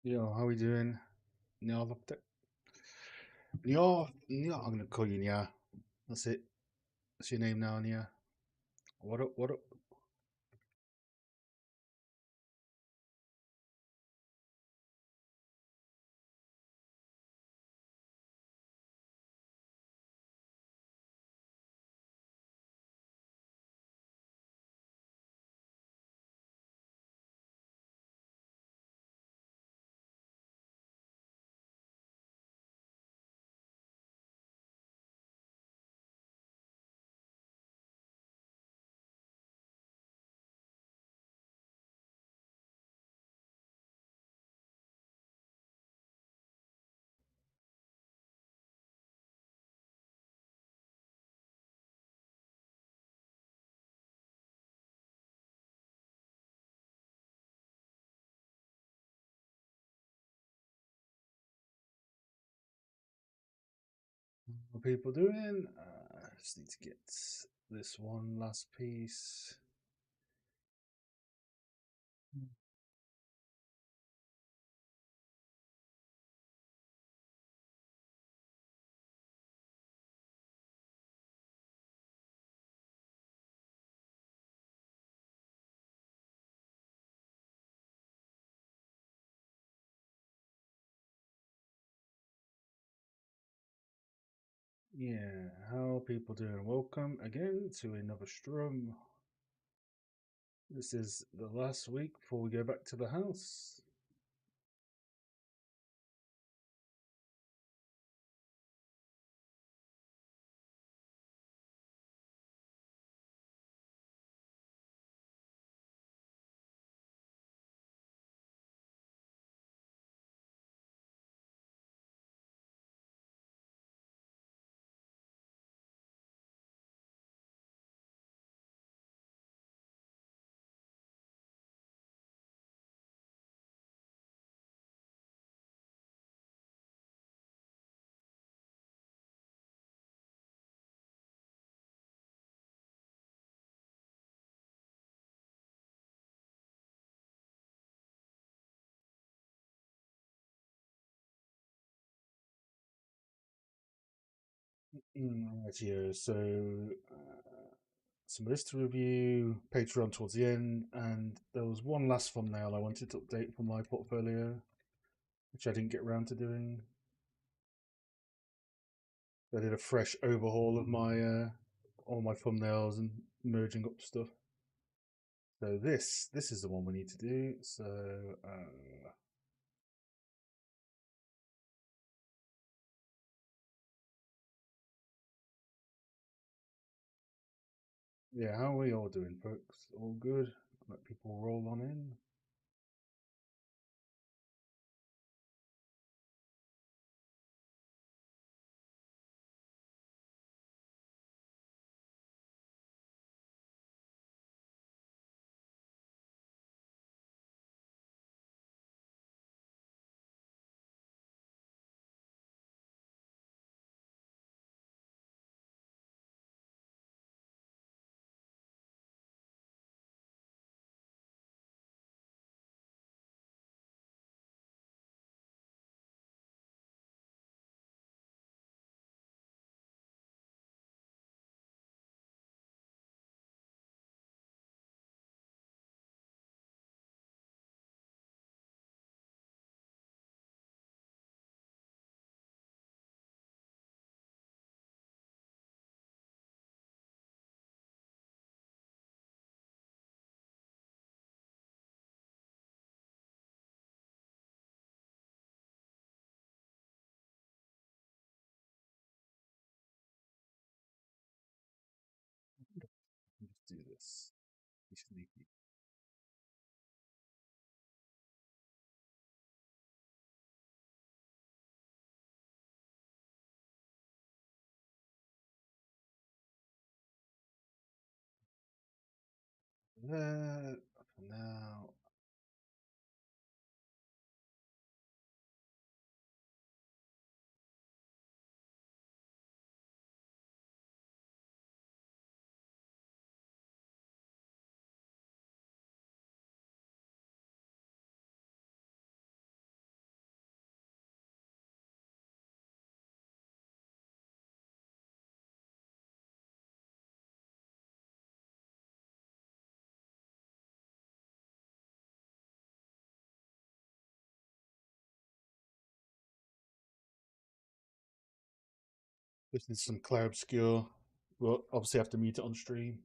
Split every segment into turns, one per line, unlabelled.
Yo, how we doing? Nya, I'm gonna call you Nya. That's it. That's your name now, Nya. What up? What up? What are people doing? Just need to get this one last piece. Yeah, how are people doing? Welcome again to another strum. This is the last week before we go back to the house. Right here. Some list to review, Patreon towards the end, and there was one last thumbnail I wanted to update for my portfolio, which I didn't get around to doing. I did a fresh overhaul of my all my thumbnails and merging up stuff. So this is the one we need to do. Yeah, how are we all doing, folks? All good? Let people roll on in. Let's do this. Be sneaky. There for now. This is some clear obscure. We'll obviously have to mute it on stream.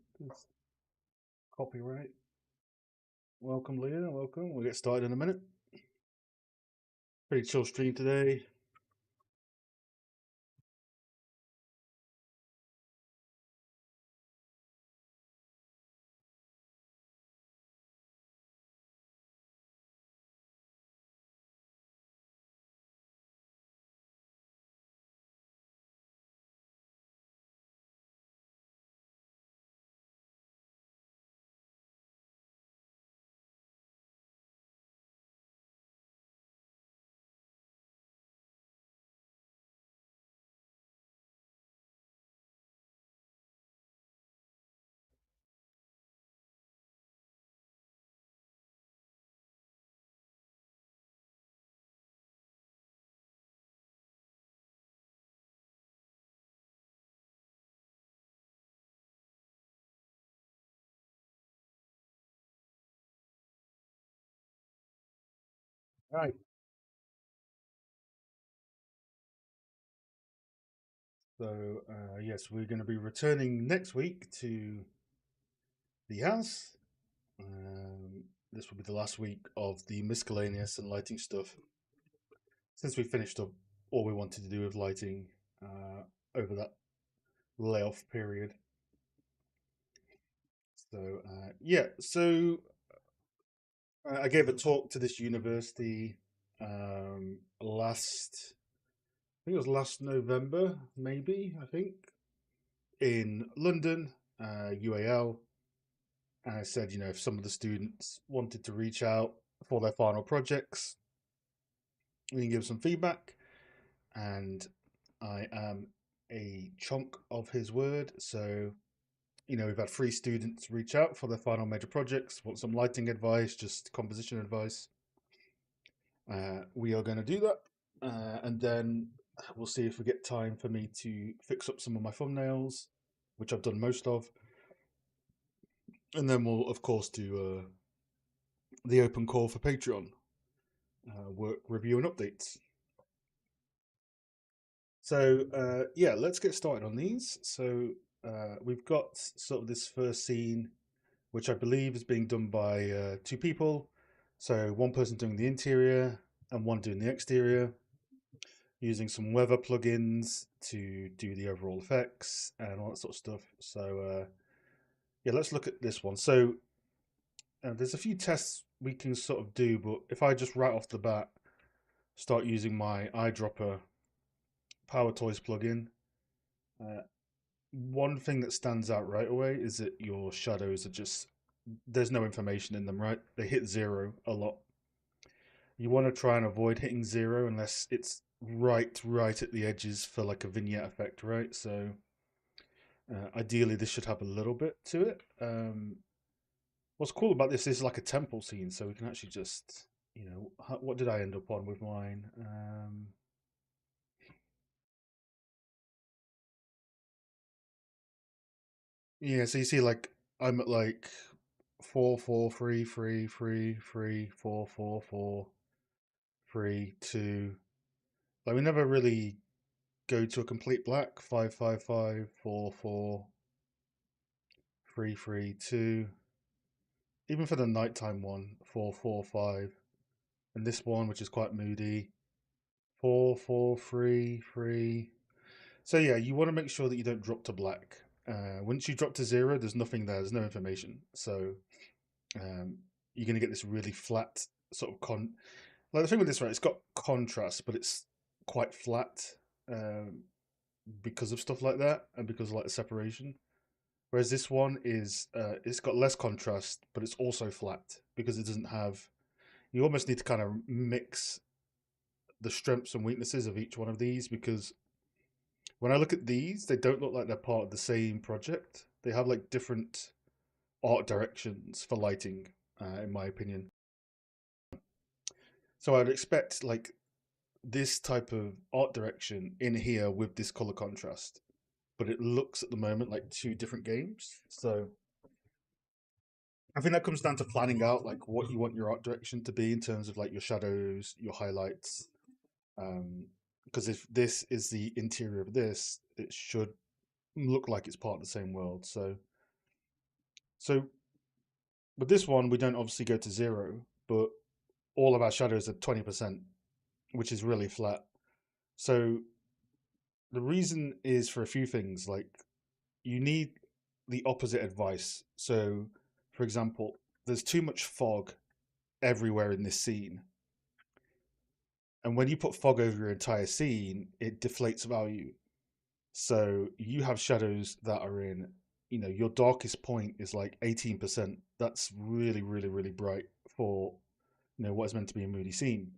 Copyright. Welcome, Leah. Welcome. We'll get started in a minute. Pretty chill stream today. All right. So, yes, we're going to be returning next week to the house. This will be the last week of the miscellaneous and lighting stuff. Since we finished up all we wanted to do with lighting over that layoff period. So, yeah, so I gave a talk to this university last, I think it was last November, maybe, I think, in London, UAL. And I said, if some of the students wanted to reach out for their final projects, we can give some feedback. And I am a chunk of his word. So, we've had 3 students reach out for their final major projects, want some lighting advice, just composition advice. We are going to do that. And then we'll see if we get time for me to fix up some of my thumbnails, which I've done most of. And then we'll, of course, do the open call for Patreon work review and updates. So, yeah, let's get started on these. So, we've got sort of this first scene, which I believe is being done by 2 people. So, one person doing the interior and one doing the exterior, using some weather plugins to do the overall effects and all that sort of stuff. So, yeah, let's look at this one. So, there's a few tests we can sort of do, but if I just right off the bat start using my eyedropper Power Toys plugin, uh, one thing that stands out right away is that your shadows are just, there's no information in them, right? They hit 0 a lot. You want to try and avoid hitting 0 unless it's right at the edges for like a vignette effect, right? So ideally this should have a little bit to it. What's cool about this is like a temple scene, so we can actually just, what did I end up on with mine? Yeah, so you see like I'm at like 4 4 3 3 3 4 4 4 3 2. Like we never really go to a complete black. 5 5 5 4 4 3 3 2. Even for the nighttime one, 4 4 5, and this one, which is quite moody, 4 4 3 3. So yeah, you want to make sure that you don't drop to black. Once you drop to 0, there's nothing there. There's no information. So um, you're going to get this really flat sort of Like the thing with this, right? It's got contrast, but it's quite flat um, because of stuff like that and because of like the separation. Whereas this one is, it's got less contrast, but it's also flat because it doesn't have. You almost need to kind of mix the strengths and weaknesses of each one of these because when I look at these, they don't look like they're part of the same project. They have like different art directions for lighting, in my opinion. So I'd expect like this type of art direction in here with this color contrast, but it looks at the moment like 2 different games. So I think that comes down to planning out like what you want your art direction to be in terms of like your shadows, your highlights, um, because if this is the interior of this, it should look like it's part of the same world. So with this one, we don't obviously go to zero, but all of our shadows are 20%, which is really flat. So the reason is for a few things. Like you need the opposite advice. So, for example, there's too much fog everywhere in this scene. And when you put fog over your entire scene, it deflates value. So you have shadows that are in, your darkest point is like 18%. That's really, really, really bright for, what is meant to be a moody scene.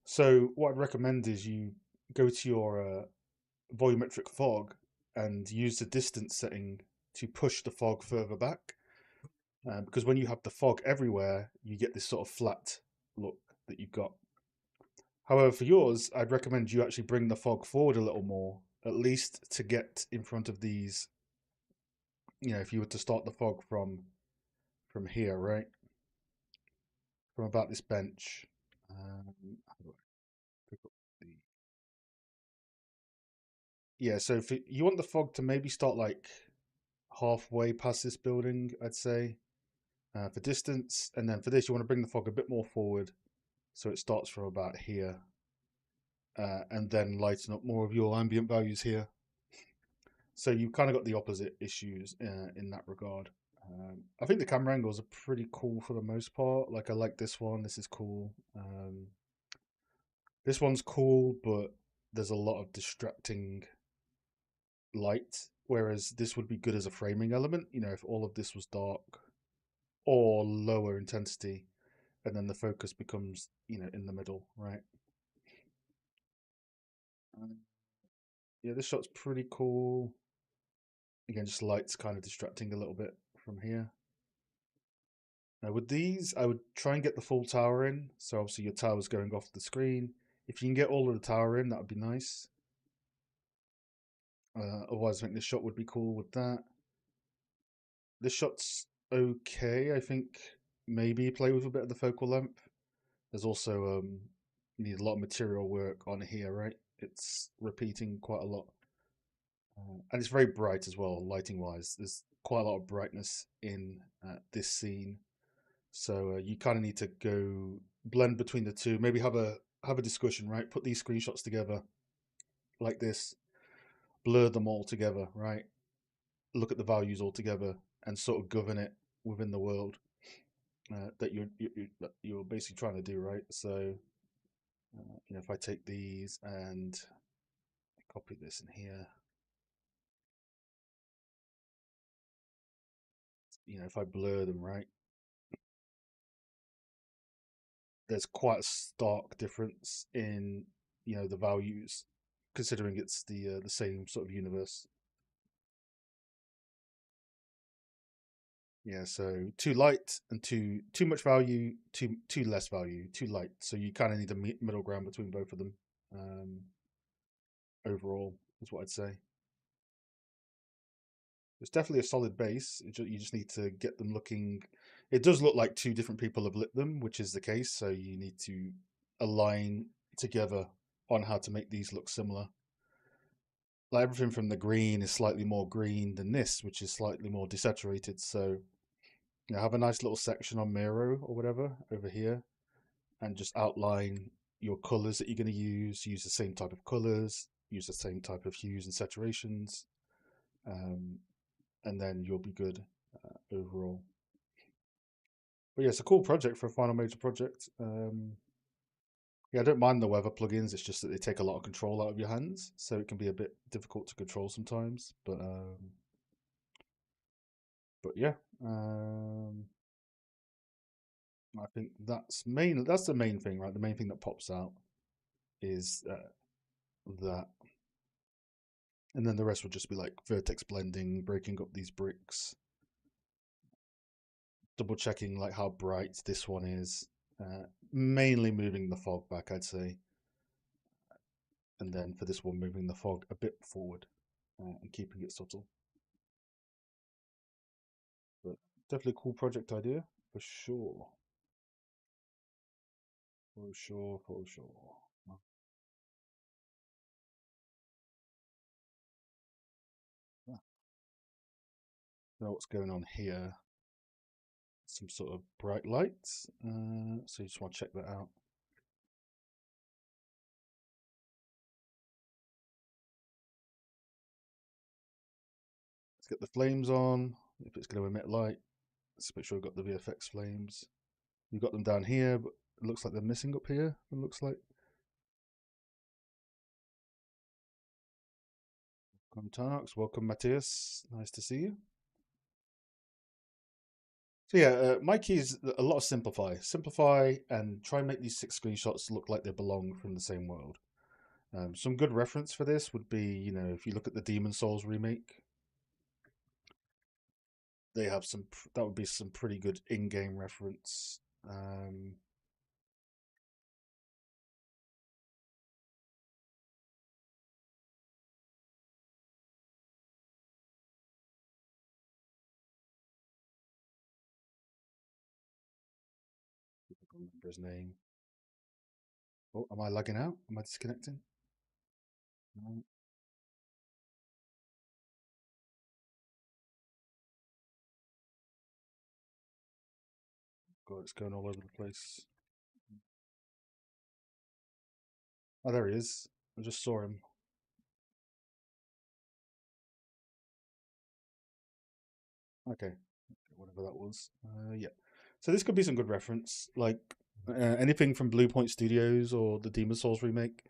So what I'd recommend is you go to your volumetric fog and use the distance setting to push the fog further back. Because when you have the fog everywhere, you get this sort of flat look that you've got. However, for yours, I'd recommend you actually bring the fog forward a little more, at least to get in front of these. If you were to start the fog from here, right, from about this bench. How do I pick up the? Yeah, so if you want the fog to maybe start like halfway past this building, I'd say, for distance, and then for this, you want to bring the fog a bit more forward, so it starts from about here, and then lighten up more of your ambient values here. So you've kind of got the opposite issues in that regard. I think the camera angles are pretty cool for the most part. Like I like this one. This is cool. This one's cool, but there's a lot of distracting light. Whereas this would be good as a framing element. If all of this was dark or lower intensity, and then the focus becomes, in the middle, right? Um, yeah, this shot's pretty cool. Again, just light's kind of distracting a little bit from here. Now with these, I would try and get the full tower in. So obviously your tower's going off the screen. If you can get all of the tower in, that would be nice. Otherwise, I think this shot would be cool with that. This shot's okay. I think maybe play with a bit of the focal length. There's also you need a lot of material work on here, right? It's repeating quite a lot. And it's very bright as well, lighting wise. There's quite a lot of brightness in this scene. So you kind of need to go blend between the two. Maybe have a discussion, right? Put these screenshots together like this, blur them all together, right? Look at the values all together and sort of govern it within the world that you're basically trying to do, right? So if I take these and copy this in here, if I blur them, right, there's quite a stark difference in the values, considering it's the same sort of universe. Yeah, so too light and too much value, too less value, too light. So you kind of need a middle ground between both of them. Um, Overall, is what I'd say. It's definitely a solid base. You just need to get them looking. It does look like two different people have lit them, which is the case. So you need to align together on how to make these look similar. Like everything from the green is slightly more green than this, which is slightly more desaturated. So have a nice little section on Miro or whatever over here, and just outline your colors that you're going to use the same type of colors, use the same type of hues and saturations, um, and then you'll be good overall. But yeah, it's a cool project for a final major project. Yeah, I don't mind the weather plugins. It's just that they take a lot of control out of your hands, so it can be a bit difficult to control sometimes. But yeah, um, I think that's main. That's the main thing, right? The main thing that pops out is that, and then the rest would just be like vertex blending, breaking up these bricks, double checking like how bright this one is, mainly moving the fog back, I'd say, and then for this one, moving the fog a bit forward and keeping it subtle. But definitely a cool project idea for sure. For sure, for sure. know what's going on here. Some sort of bright lights. So you just want to check that out. Let's get the flames on. If it's going to emit light, let's make sure we've got the VFX flames. You've got them down here, but it looks like they're missing up here. It looks like. Welcome, Tarnox. Welcome, Matthias. Nice to see you. So yeah, my key is a lot of simplify. Simplify and try and make these 6 screenshots look like they belong from the same world. Some good reference for this would be, if you look at the Demon Souls remake, they have that would be some pretty good in-game reference. I can't remember his name. Oh, am I lagging out? Am I disconnecting? No. God, it's going all over the place. Oh, there he is. I just saw him. Okay, whatever that was. Yeah. So this could be some good reference, like anything from Blue Point Studios or the Demon Souls remake.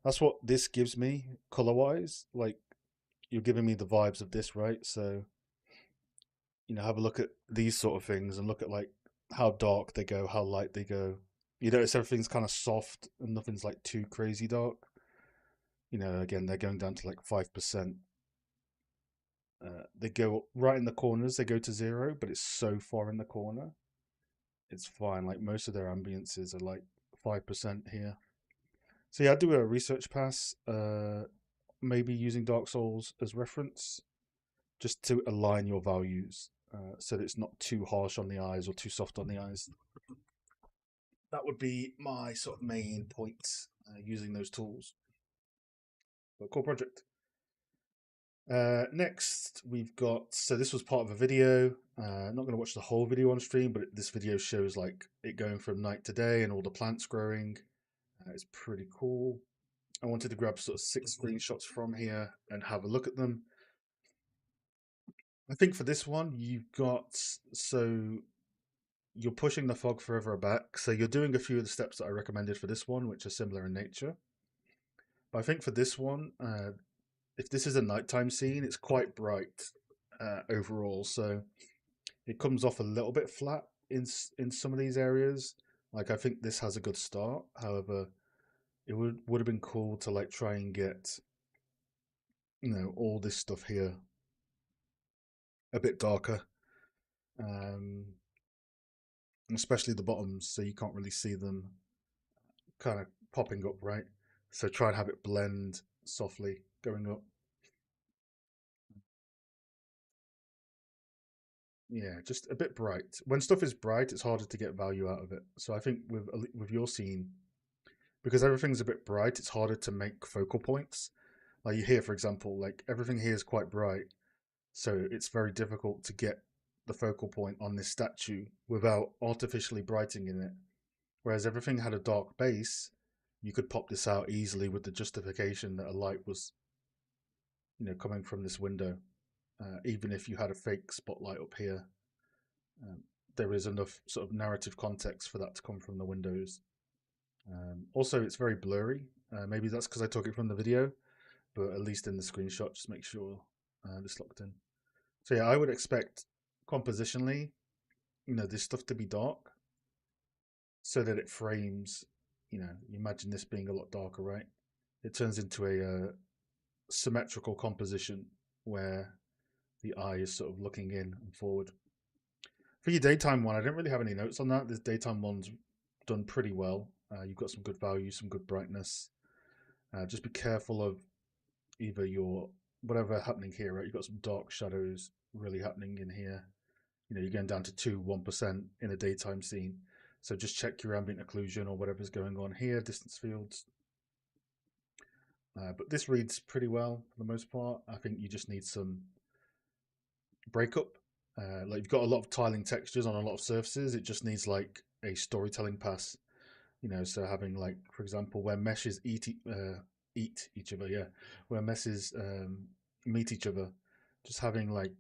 That's what this gives me color-wise. Like you're giving me the vibes of this, right? So have a look at these sort of things and look at like how dark they go, how light they go. It's everything's kind of soft and nothing's like too crazy dark. Again, they're going down to like 5%. They go right in the corners, they go to 0, but it's so far in the corner. It's fine. Like most of their ambiances are like 5% here. So yeah, I'd do a research pass, maybe using Dark Souls as reference, just to align your values so that it's not too harsh on the eyes or too soft on the eyes. That would be my sort of main point using those tools. But cool project. Next, we've got, so this was part of a video. Not going to watch the whole video on stream, but this video shows like it going from night to day and all the plants growing. It's pretty cool. I wanted to grab sort of 6 screenshots from here and have a look at them. I think for this one, so you're pushing the fog further back. So you're doing a few of the steps that I recommended for this one, which are similar in nature. But I think for this one, if this is a nighttime scene, it's quite bright overall. So it comes off a little bit flat in some of these areas. Like I think this has a good start. However, it would have been cool to like try and get all this stuff here a bit darker, um, especially the bottoms, so you can't really see them kind of popping up, right? So try and have it blend softly going up. Yeah, just a bit bright. When stuff is bright, it's harder to get value out of it. So I think with your scene, because everything's a bit bright, it's harder to make focal points. Like you here, for example, like everything here is quite bright, so it's very difficult to get the focal point on this statue without artificially brightening it. Whereas everything had a dark base, you could pop this out easily with the justification that a light was, coming from this window. Even if you had a fake spotlight up here, um, there is enough sort of narrative context for that to come from the windows. Also, it's very blurry. Maybe that's because I took it from the video, but at least in the screenshot, just make sure this locked in. So yeah, I would expect compositionally, this stuff to be dark so that it frames, you imagine this being a lot darker, right? It turns into a symmetrical composition where the eye is sort of looking in and forward. For your daytime one, I didn't really have any notes on that. This daytime one's done pretty well. You've got some good value, some good brightness. Just be careful of either your whatever happening here, right? You've got some dark shadows really happening in here. You're going down to 1% in a daytime scene. So just check your ambient occlusion or whatever's going on here, distance fields. But this reads pretty well for the most part. I think you just need some breakup Like you've got a lot of tiling textures on a lot of surfaces. It just needs like a storytelling pass, So having like, for example, where meshes eat each other, yeah, where meshes meet each other, just having like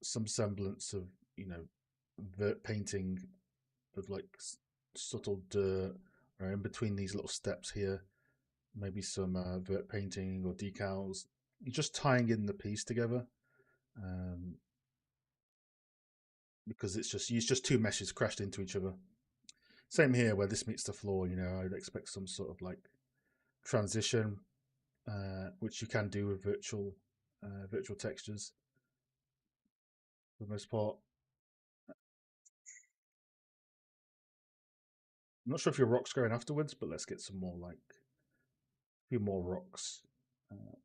some semblance of vert painting of like subtle dirt right, in between these little steps here. Maybe some vert painting or decals. You're just tying in the piece together. Um, because it's just two meshes crashed into each other. Same here where this meets the floor. I'd expect some sort of like transition, which you can do with virtual textures for the most part. I'm not sure if your rock's going afterwards, but let's get some more like a few more rocks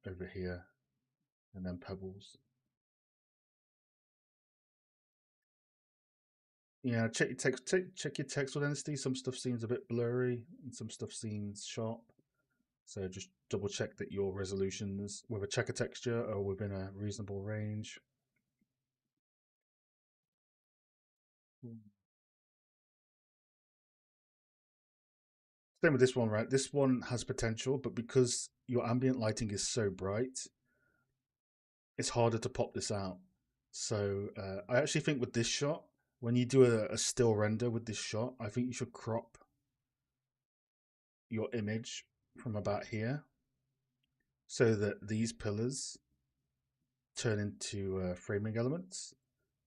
over here, and then pebbles. Yeah, check your text. Check your textile density. Some stuff seems a bit blurry, and some stuff seems sharp. So just double check that your resolutions with a checker texture are within a reasonable range. Same with this one, right? This one has potential, but because your ambient lighting is so bright, it's harder to pop this out. So I actually think with this shot, when you do a still render with this shot, I think you should crop your image from about here so that these pillars turn into framing elements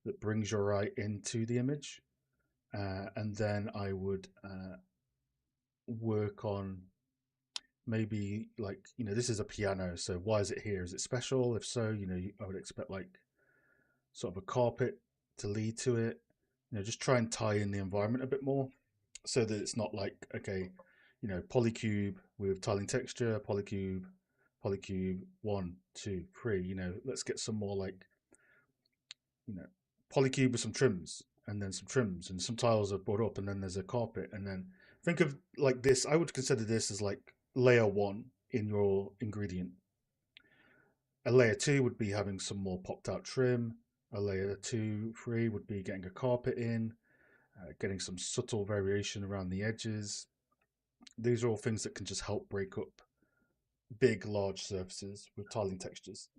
that brings your eye into the image. And then I would work on maybe like this is a piano, so why is it here? Is it special? If so, I would expect like sort of a carpet to lead to it. Just try and tie in the environment a bit more so that it's not like, okay, polycube with tiling texture, polycube, 1 2 3. Let's get some more like you know polycube with some trims, and then some trims, and some tiles are brought up, and then there's a carpet, and then think of like this. I would consider this as like layer one in your ingredient. A layer two would be having some more popped out trim. A layer two, three would be getting a carpet in, getting some subtle variation around the edges. These are all things that can just help break up big, large surfaces with tiling textures.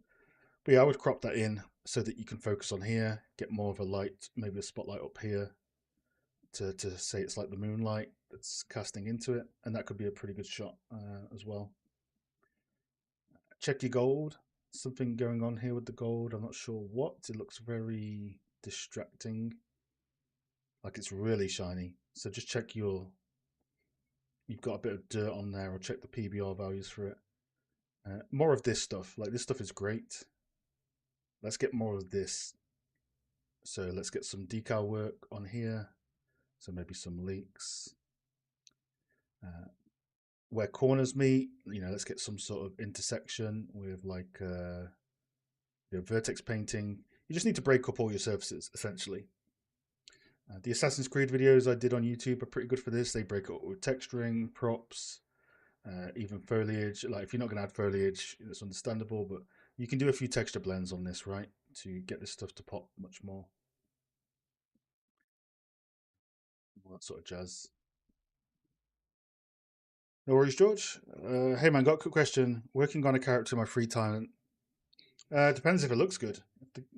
But yeah, I would crop that in so that you can focus on here, get more of a light, maybe a spotlight up here to say it's like the moonlight that's casting into it. And that could be a pretty good shot as well. Check your gold. Something going on here with the gold. I'm not sure what. It looks very distracting. Like it's really shiny. So just check you've got a bit of dirt on there, or check the PBR values for it. More of this stuff. Like this stuff is great. Let's get more of this. So let's get some decal work on here. So maybe some leaks. Where corners meet, let's get some sort of intersection with like vertex painting. You just need to break up all your surfaces, essentially. The Assassin's Creed videos I did on YouTube are pretty good for this. They break up with texturing, props, even foliage. Like if you're not going to add foliage, it's understandable, but you can do a few texture blends on this, right, to get this stuff to pop much more. All that sort of jazz. No worries, George. Hey man, got a quick question. Working on a character in my free time. Depends if it looks good.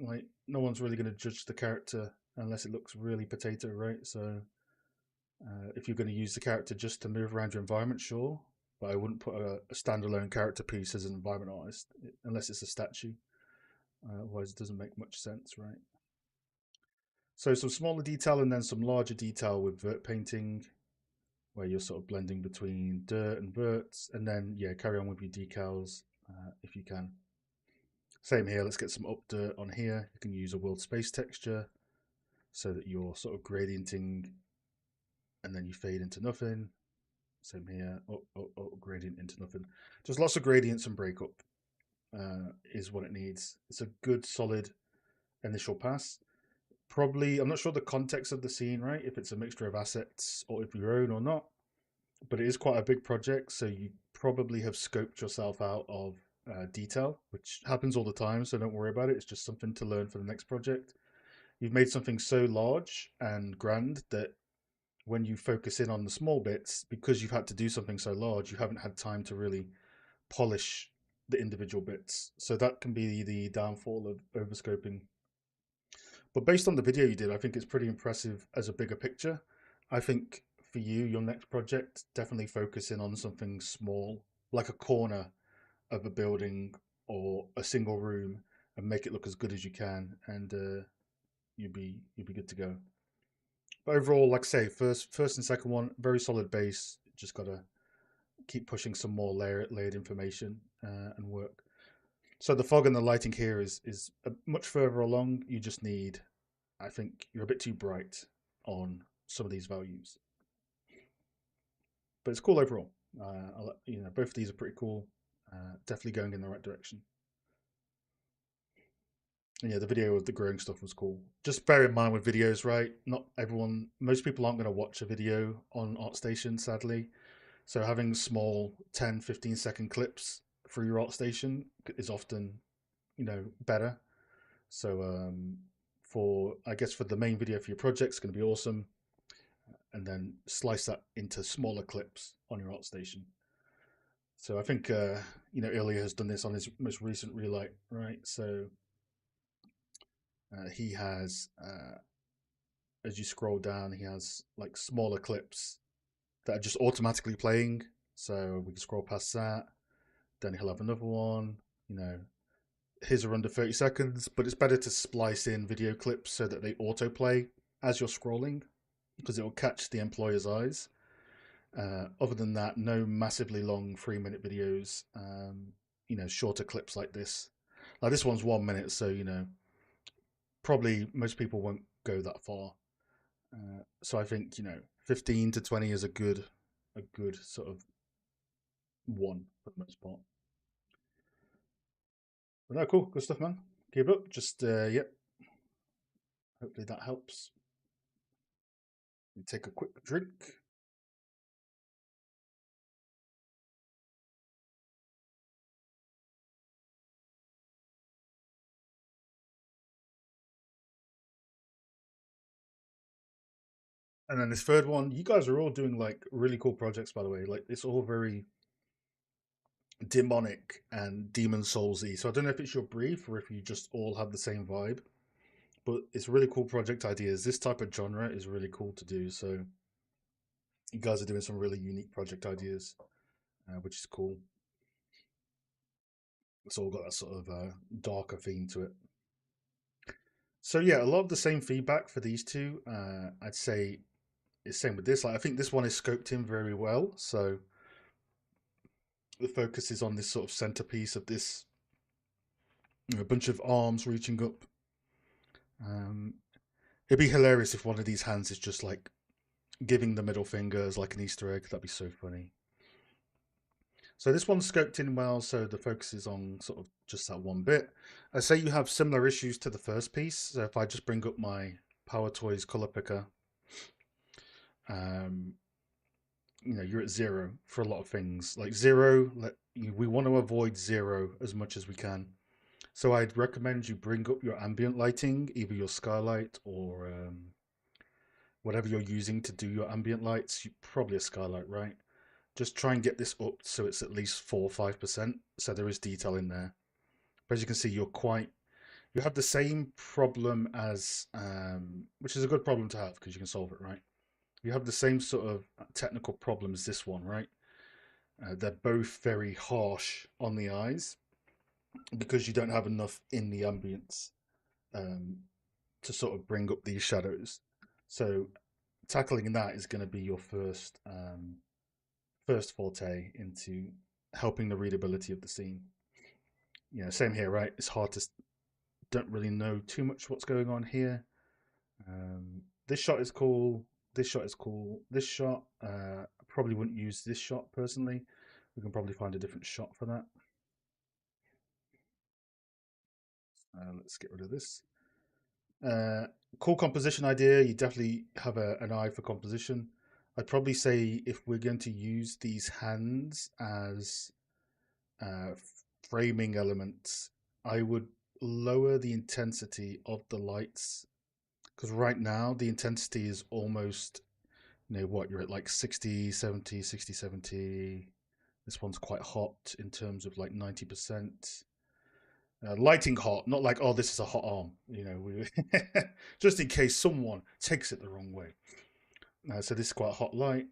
Like no one's really going to judge the character unless it looks really potato, right? So if you're going to use the character just to move around your environment, sure. But I wouldn't put a standalone character piece as an environment artist unless it's a statue. Otherwise, it doesn't make much sense, right? So some smaller detail and then some larger detail with vert painting, where you're sort of blending between dirt and verts, and then yeah, carry on with your decals if you can. Same here. Let's get some up dirt on here. You can use a world space texture so that you're sort of gradienting, and then you fade into nothing. Same here. Gradient into nothing. Just lots of gradients and breakup is what it needs. It's a good solid initial pass. Probably, I'm not sure the context of the scene, right? If it's a mixture of assets or if your own or not, but it is quite a big project, so you probably have scoped yourself out of detail, which happens all the time. So don't worry about it. It's just something to learn for the next project. you've made something so large and grand that when you focus in on the small bits, because you've had to do something so large, you haven't had time to really polish the individual bits. So that can be the downfall of overscoping. But based on the video you did, I think it's pretty impressive as a bigger picture. I think for you, your next project, definitely focus in on something small, like a corner of a building or a single room, and make it look as good as you can, and you'd be good to go. But overall, like I say, first and second one, very solid base. Just gotta keep pushing some more layered information and work. So the fog and the lighting here is much further along. You just need, I think, you're a bit too bright on some of these values, but it's cool overall. Both of these are pretty cool. Definitely going in the right direction. And yeah, the video of the growing stuff was cool. Just bear in mind with videos, right? Not everyone, most people aren't going to watch a video on ArtStation, sadly. So having small 10, 15-second clips for your ArtStation is often, better. So I guess for the main video for your project, it's going to be awesome. And then slice that into smaller clips on your ArtStation. So I think, Ilya has done this on his most recent relight, right? So he has, as you scroll down, he has like smaller clips that are just automatically playing. So we can scroll past that. Then he'll have another one. His are under 30 seconds, but it's better to splice in video clips so that they autoplay as you're scrolling because it will catch the employer's eyes. Other than that, no massively long 3-minute videos. Shorter clips like this. Like this one's 1 minute, so probably most people won't go that far. So I think 15 to 20 is a good sort of one for the most part. But no, cool, good stuff, man. Keep it up. Just yep. Hopefully that helps. Take a quick drink. And then this third one, you guys are all doing like really cool projects, by the way. Like it's all very demonic and demon soulsy. So I don't know if it's your brief or if you just all have the same vibe, but it's really cool project ideas. This type of genre is really cool to do. So you guys are doing some really unique project ideas, which is cool. It's all got that sort of darker theme to it. So yeah, a lot of the same feedback for these two. I'd say it's same with this. Like I think this one is scoped in very well. So the focus is on this sort of centerpiece of this a bunch of arms reaching up. It'd be hilarious if one of these hands is just like giving the middle finger as like an Easter egg. That'd be so funny. So this one's scoped in well, so the focus is on sort of just that one bit. I say you have similar issues to the first piece. So if I just bring up my Power Toys color picker, um, you're at 0 for a lot of things. Like 0, we want to avoid 0 as much as we can. So I'd recommend you bring up your ambient lighting, either your skylight or whatever you're using to do your ambient lights. Probably a skylight, right? Just try and get this up so it's at least 4 or 5%. So there is detail in there. But as you can see, you have the same problem as, which is a good problem to have because you can solve it, right? You have the same sort of technical problem as this one, right? They're both very harsh on the eyes because you don't have enough in the ambience to sort of bring up these shadows. So tackling that is going to be your first forte into helping the readability of the scene. Same here, right? It's hard to don't really know too much what's going on here. This shot is cool. This shot is cool. This shot, I probably wouldn't use this shot personally. We can probably find a different shot for that. Let's get rid of this. Cool composition idea. You definitely have an eye for composition. I'd probably say if we're going to use these hands as uh, framing elements, I would lower the intensity of the lights Because right now the intensity is almost, what, you're at like 60, 70, 60, 70. This one's quite hot in terms of like 90%. Lighting hot, not like, oh, this is a hot arm, just in case someone takes it the wrong way. So this is quite a hot light,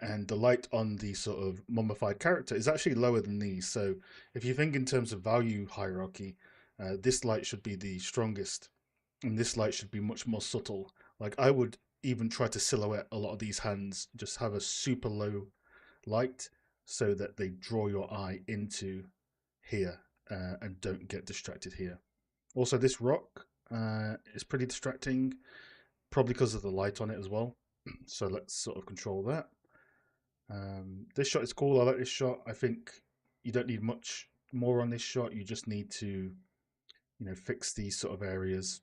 and the light on the sort of mummified character is actually lower than these. So if you think in terms of value hierarchy, this light should be the strongest, and this light should be much more subtle. Like I would even try to silhouette a lot of these hands, just have a super low light so that they draw your eye into here and don't get distracted here. Also, this rock is pretty distracting, probably because of the light on it as well. So let's sort of control that. This shot is cool. I like this shot. I think you don't need much more on this shot. You just need to, fix these sort of areas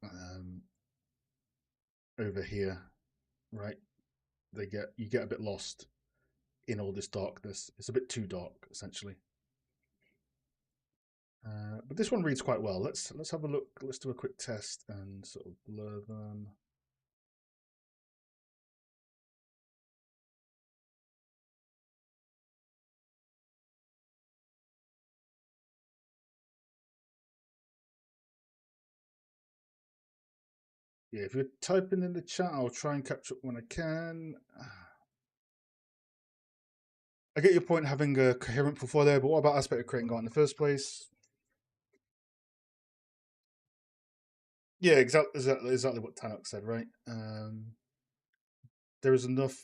um, over here, right? You get a bit lost in all this darkness. It's a bit too dark, essentially. But this one reads quite well. Let's have a look. Let's do a quick test and sort of blur them. Yeah, if you're typing in the chat, I'll try and catch up when I can. I get your point having a coherent before there, but what about aspect of creating art in the first place? Yeah, exactly what Tannock said, right? There is enough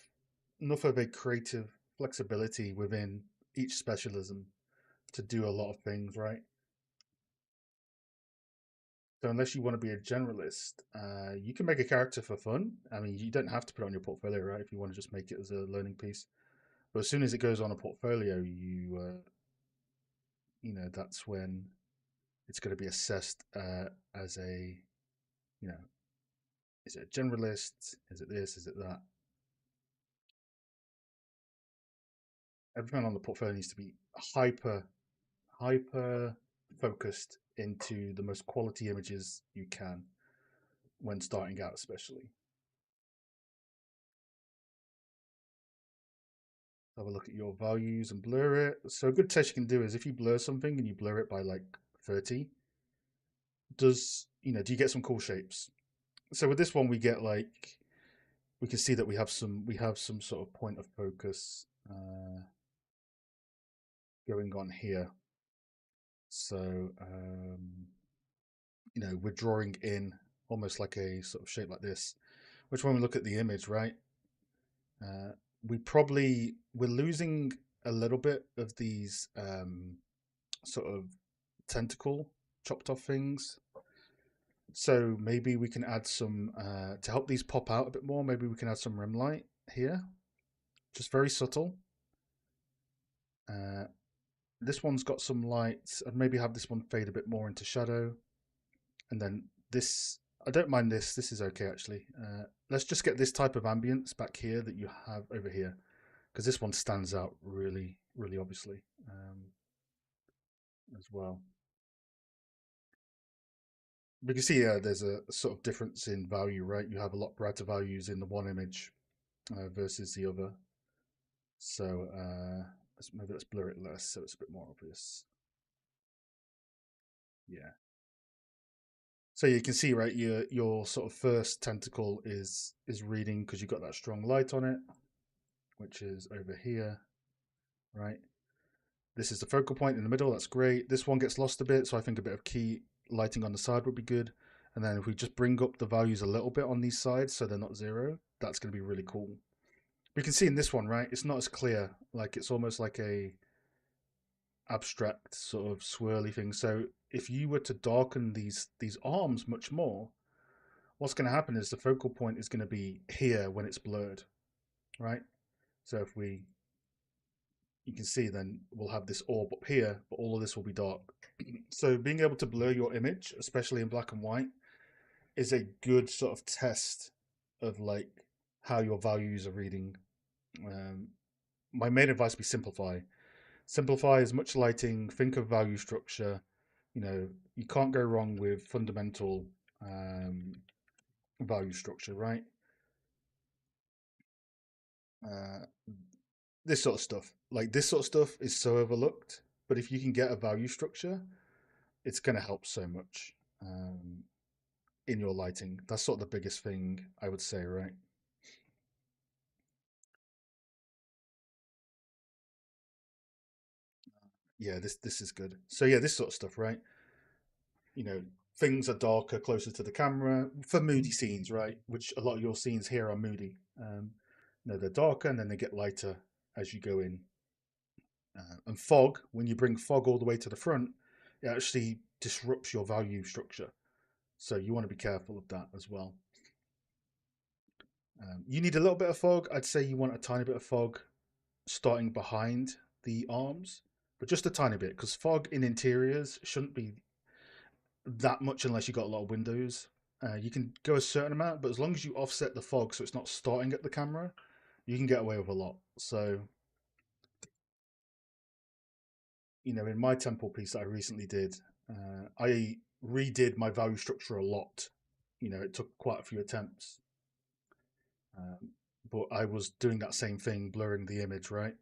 of a creative flexibility within each specialism to do a lot of things, right? So unless you want to be a generalist, you can make a character for fun. I mean, you don't have to put it on your portfolio, right? If you want to just make it as a learning piece. But as soon as it goes on a portfolio, that's when it's going to be assessed as a, you know, is it a generalist? Is it this? Is it that? Everything on the portfolio needs to be hyper focused into the most quality images you can when starting out, especially. Have a look at your values and blur it. So a good test you can do is if you blur something and you blur it by like 30, do you get some cool shapes? So with this one, we get like, we can see that we have some sort of point of focus going on here. So we're drawing in almost like a sort of shape like this. Which when we look at the image, right, uh, we're losing a little bit of these sort of tentacle chopped off things. So maybe we can add some to help these pop out a bit more. Maybe we can add some rim light here, just very subtle. Uh, this one's got some light. I'd maybe have this one fade a bit more into shadow, and then this. I don't mind this. This is okay actually. Let's just get this type of ambience back here that you have over here, because this one stands out really, really obviously as well. We can see there's a sort of difference in value, right? You have a lot brighter values in the one image versus the other. So maybe let's blur it less so it's a bit more obvious. Yeah. So you can see, right, your sort of first tentacle is reading because you've got that strong light on it, which is over here, right? This is the focal point in the middle. That's great. This one gets lost a bit, so I think a bit of key lighting on the side would be good. And then if we just bring up the values a little bit on these sides so they're not zero, that's going to be really cool. We can see in this one, right, it's not as clear. Like it's almost like a abstract sort of swirly thing. So if you were to darken these arms much more, what's going to happen is the focal point is going to be here when it's blurred, right? So if you can see, then we'll have this orb up here, but all of this will be dark. So being able to blur your image, especially in black and white, is a good sort of test of like how your values are reading. My main advice would be simplify. Simplify as much lighting, think of value structure. You can't go wrong with fundamental um, value structure, right? Uh, this sort of stuff, like this sort of stuff, is so overlooked. But if you can get a value structure, it's going to help so much in your lighting. That's sort of the biggest thing I would say, right? Yeah, this is good. So yeah, this sort of stuff, right? You know, things are darker closer to the camera for moody scenes, right? Which a lot of your scenes here are moody. They're darker and then they get lighter as you go in. And fog, when you bring fog all the way to the front, it actually disrupts your value structure. So you want to be careful of that as well. You need a little bit of fog. I'd say you want a tiny bit of fog starting behind the arms, but just a tiny bit, because fog in interiors shouldn't be that much unless you've got a lot of windows. You can go a certain amount, but as long as you offset the fog so it's not starting at the camera, you can get away with a lot. So, in my temple piece that I recently did, I redid my value structure a lot. It took quite a few attempts, um, but I was doing that same thing, blurring the image, right?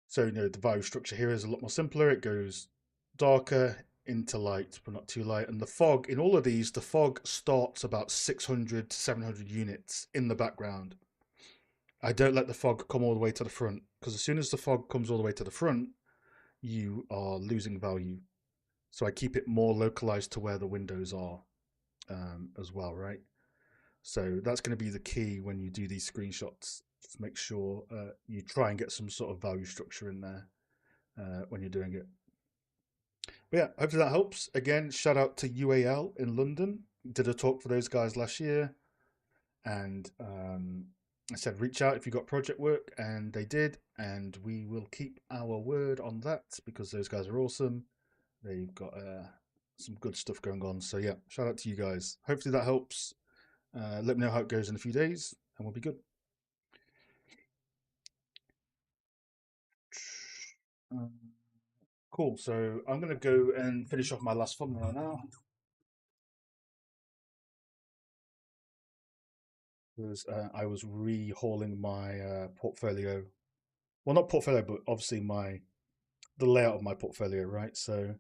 So, the value structure here is a lot more simpler. It goes darker into light, but not too light. And the fog, in all of these, the fog starts about 600 to 700 units in the background. I don't let the fog come all the way to the front, because as soon as the fog comes all the way to the front, you are losing value. So I keep it more localized to where the windows are as well, right? So that's going to be the key when you do these screenshots. Just make sure you try and get some sort of value structure in there when you're doing it. But yeah, hopefully that helps. Again, shout out to UAL in London. Did a talk for those guys last year, and I said reach out if you got project work, and they did, and we will keep our word on that because those guys are awesome. They've got some good stuff going on. So yeah, shout out to you guys. Hopefully that helps. Let me know how it goes in a few days, and we'll be good. Um, cool. So I'm gonna go and finish off my last thumbnail now. Because I was rehauling my portfolio. Well, not portfolio, but obviously the layout of my portfolio, right? So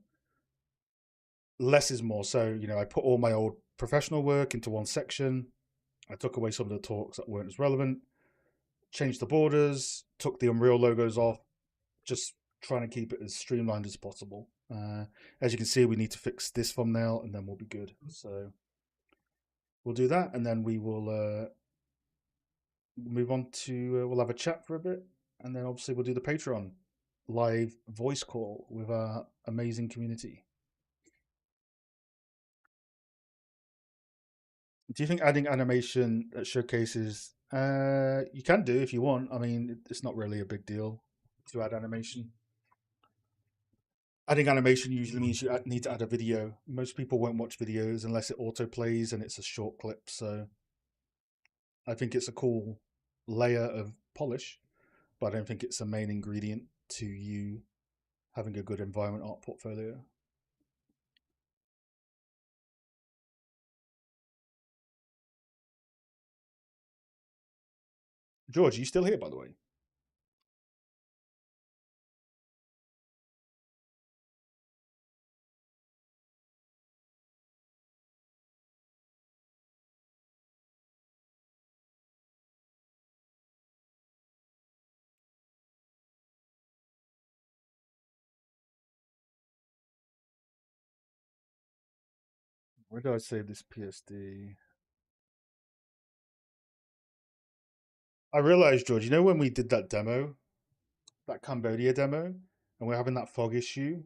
less is more. So I put all my old professional work into one section. I took away some of the talks that weren't as relevant, changed the borders, took the Unreal logos off, just trying to keep it as streamlined as possible. As you can see, we need to fix this thumbnail, and then we'll be good. So we'll do that, and then we will move on to we'll have a chat for a bit, and then obviously we'll do the Patreon live voice call with our amazing community. Do you think adding animation at showcases? You can do if you want. I mean, it's not really a big deal to add animation. Adding animation usually means you need to add a video. Most people won't watch videos unless it auto plays and it's a short clip. So I think it's a cool layer of polish, but I don't think it's a main ingredient to you having a good environment art portfolio. George, are you still here, by the way? Where did I save this PSD? I realized, George, when we did that demo, that Cambodia demo, and we're having that fog issue?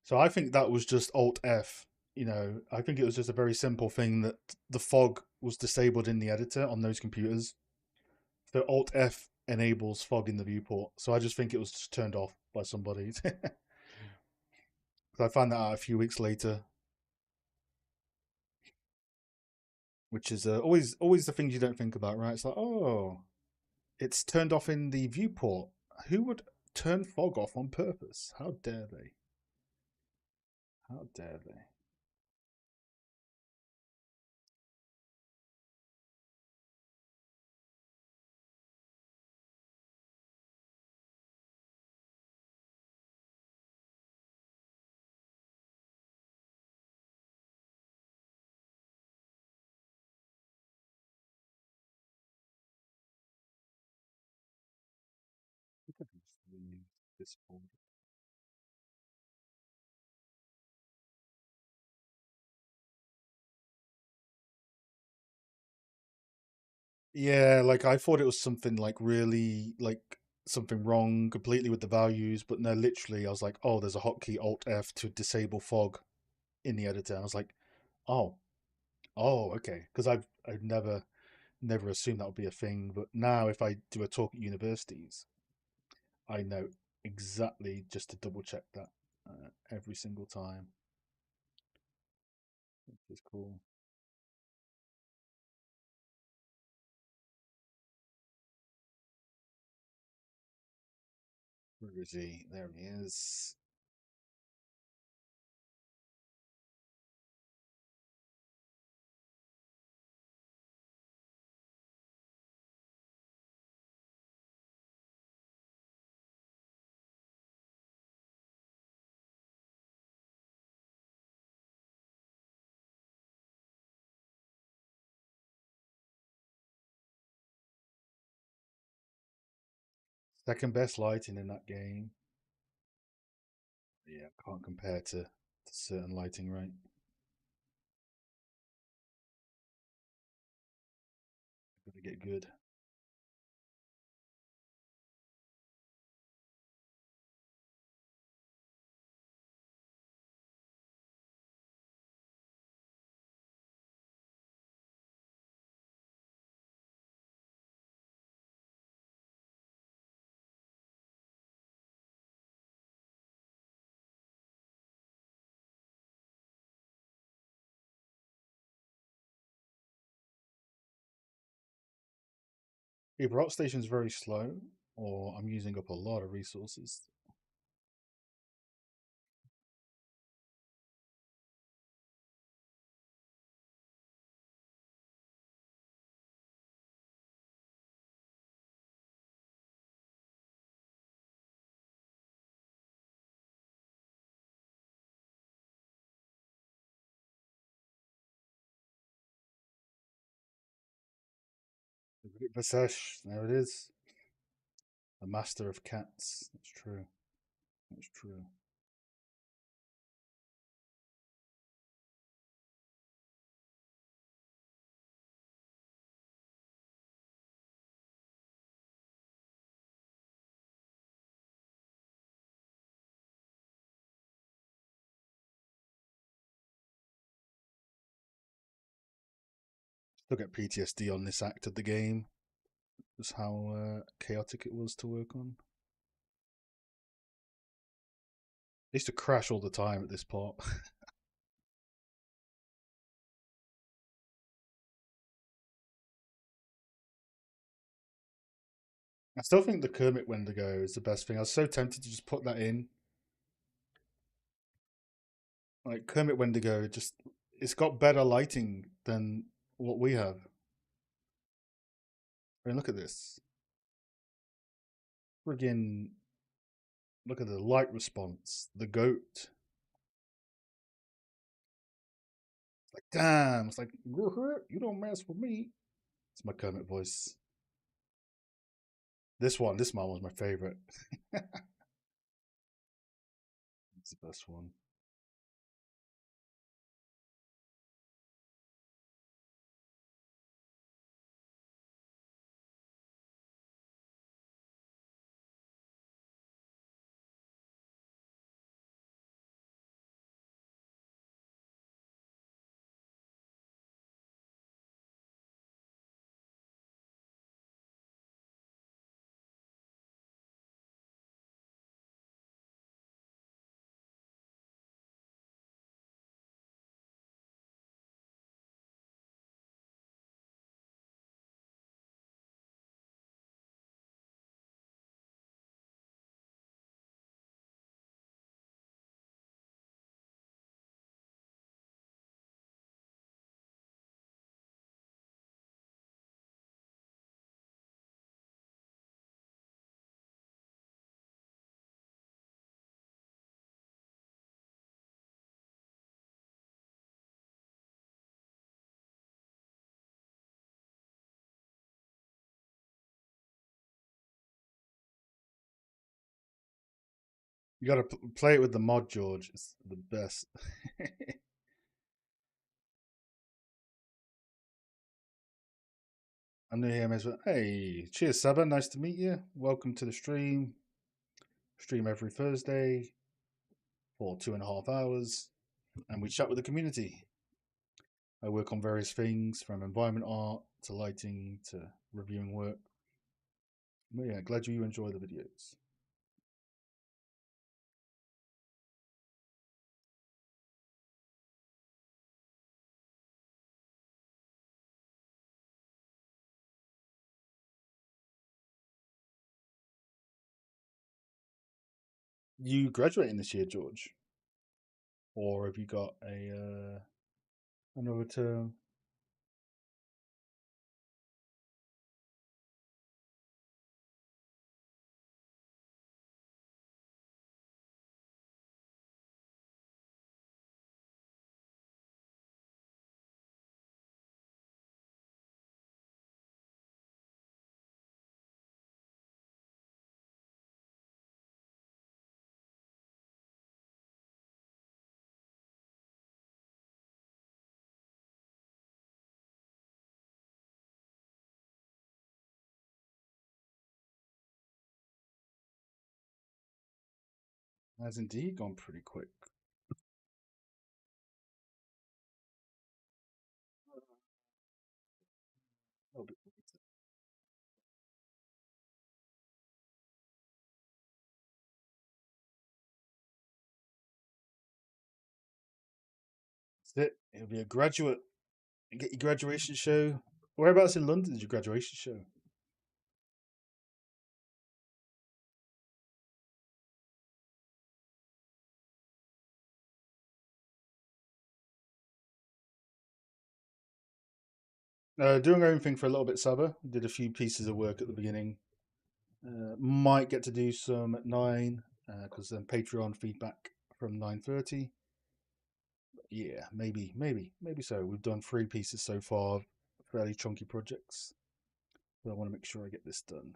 So I think that was just Alt F. I think it was just a very simple thing that the fog was disabled in the editor on those computers. So Alt F enables fog in the viewport. So I just think it was just turned off by somebody. I found that out a few weeks later, which is always the things you don't think about, right? It's like, oh, it's turned off in the viewport. Who would turn fog off on purpose? How dare they? How dare they? Disappointed. Yeah, like I thought it was something like really like something wrong completely with the values, but no, literally I was like, oh, there's a hotkey Alt F to disable fog in the editor. I was like, oh, oh, okay, because I've never assumed that would be a thing, but now if I do a talk at universities, I know exactly just to double check that every single time, which is cool. Where is he? There he is. Second best lighting in that game. Yeah, can't compare to certain lighting, right? Gotta get good. Either Rockstation's very slow, or I'm using up a lot of resources. Vasesh, there it is. A master of cats. That's true. That's true. Still get PTSD on this act of the game. Just how chaotic it was to work on. I used to crash all the time at this part. I still think the Kermit Wendigo is the best thing. I was so tempted to just put that in. Like Kermit Wendigo, just it's got better lighting than what we have. I mean, look at this. Friggin' look at the light response. The goat. It's like, damn. It's like, you don't mess with me. It's my Kermit voice. This one was my favorite. It's the best one. You got to play it with the mod, George. It's the best. I'm new here, as well. Hey, cheers, Saba. Nice to meet you. Welcome to the stream. Stream every Thursday for 2.5 hours, and we chat with the community. I work on various things from environment art to lighting to reviewing work. But yeah, glad you enjoy the videos. You graduating this year, George, or have you got a another term? Has indeed gone pretty quick. A little bit. That's it. It'll be a graduate. Get your graduation show. Whereabouts in London is your graduation show? Doing our own thing for a little bit, Saba. Did a few pieces of work at the beginning. Might get to do some at 9 because then Patreon feedback from 9:30. Yeah, maybe so. We've done 3 pieces so far, fairly chunky projects. But I want to make sure I get this done.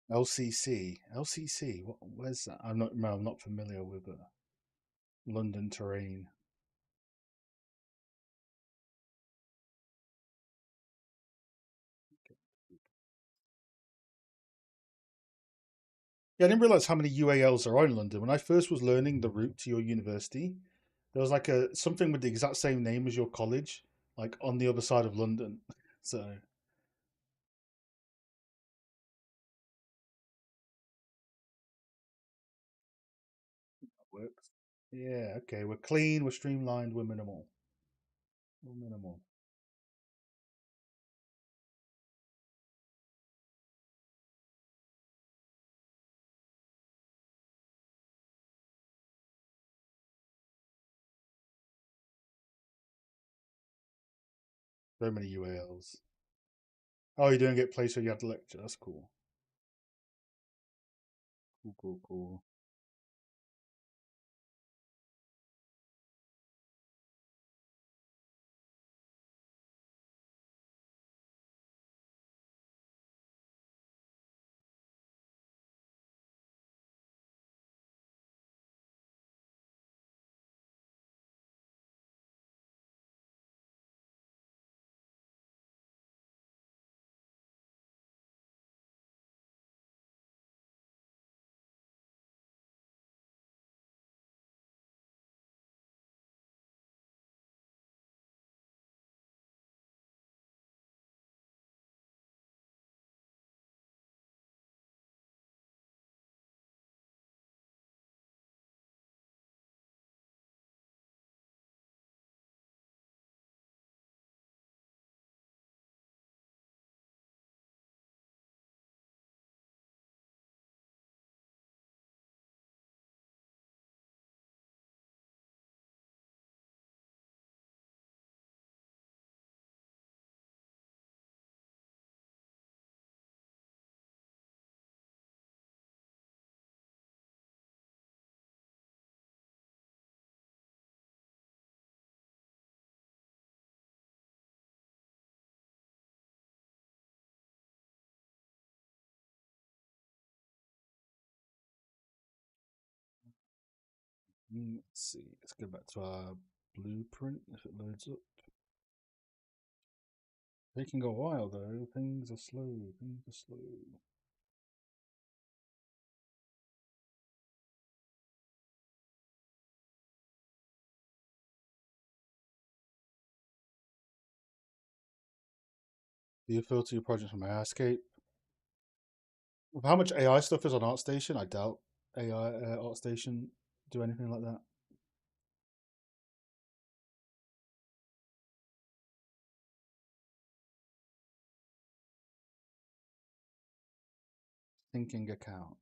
LCC. Where's that? I'm not. No, I'm not familiar with London terrain. Yeah, I didn't realize how many UALs there are in London. When I first was learning the route to your university, there was like a something with the exact same name as your college, like on the other side of London. So that works. Yeah, okay. We're clean, we're streamlined, we're minimal. We're minimal. So many UALs. Oh, you're doing it place where you had the lecture. That's cool. Cool. Let's see. Let's go back to our blueprint if it loads up. Taking a while though. Things are slow. Things are slow. Do you filter your projects from AirScape? With how much AI stuff is on ArtStation? I doubt AI ArtStation do anything like that. Thinking account.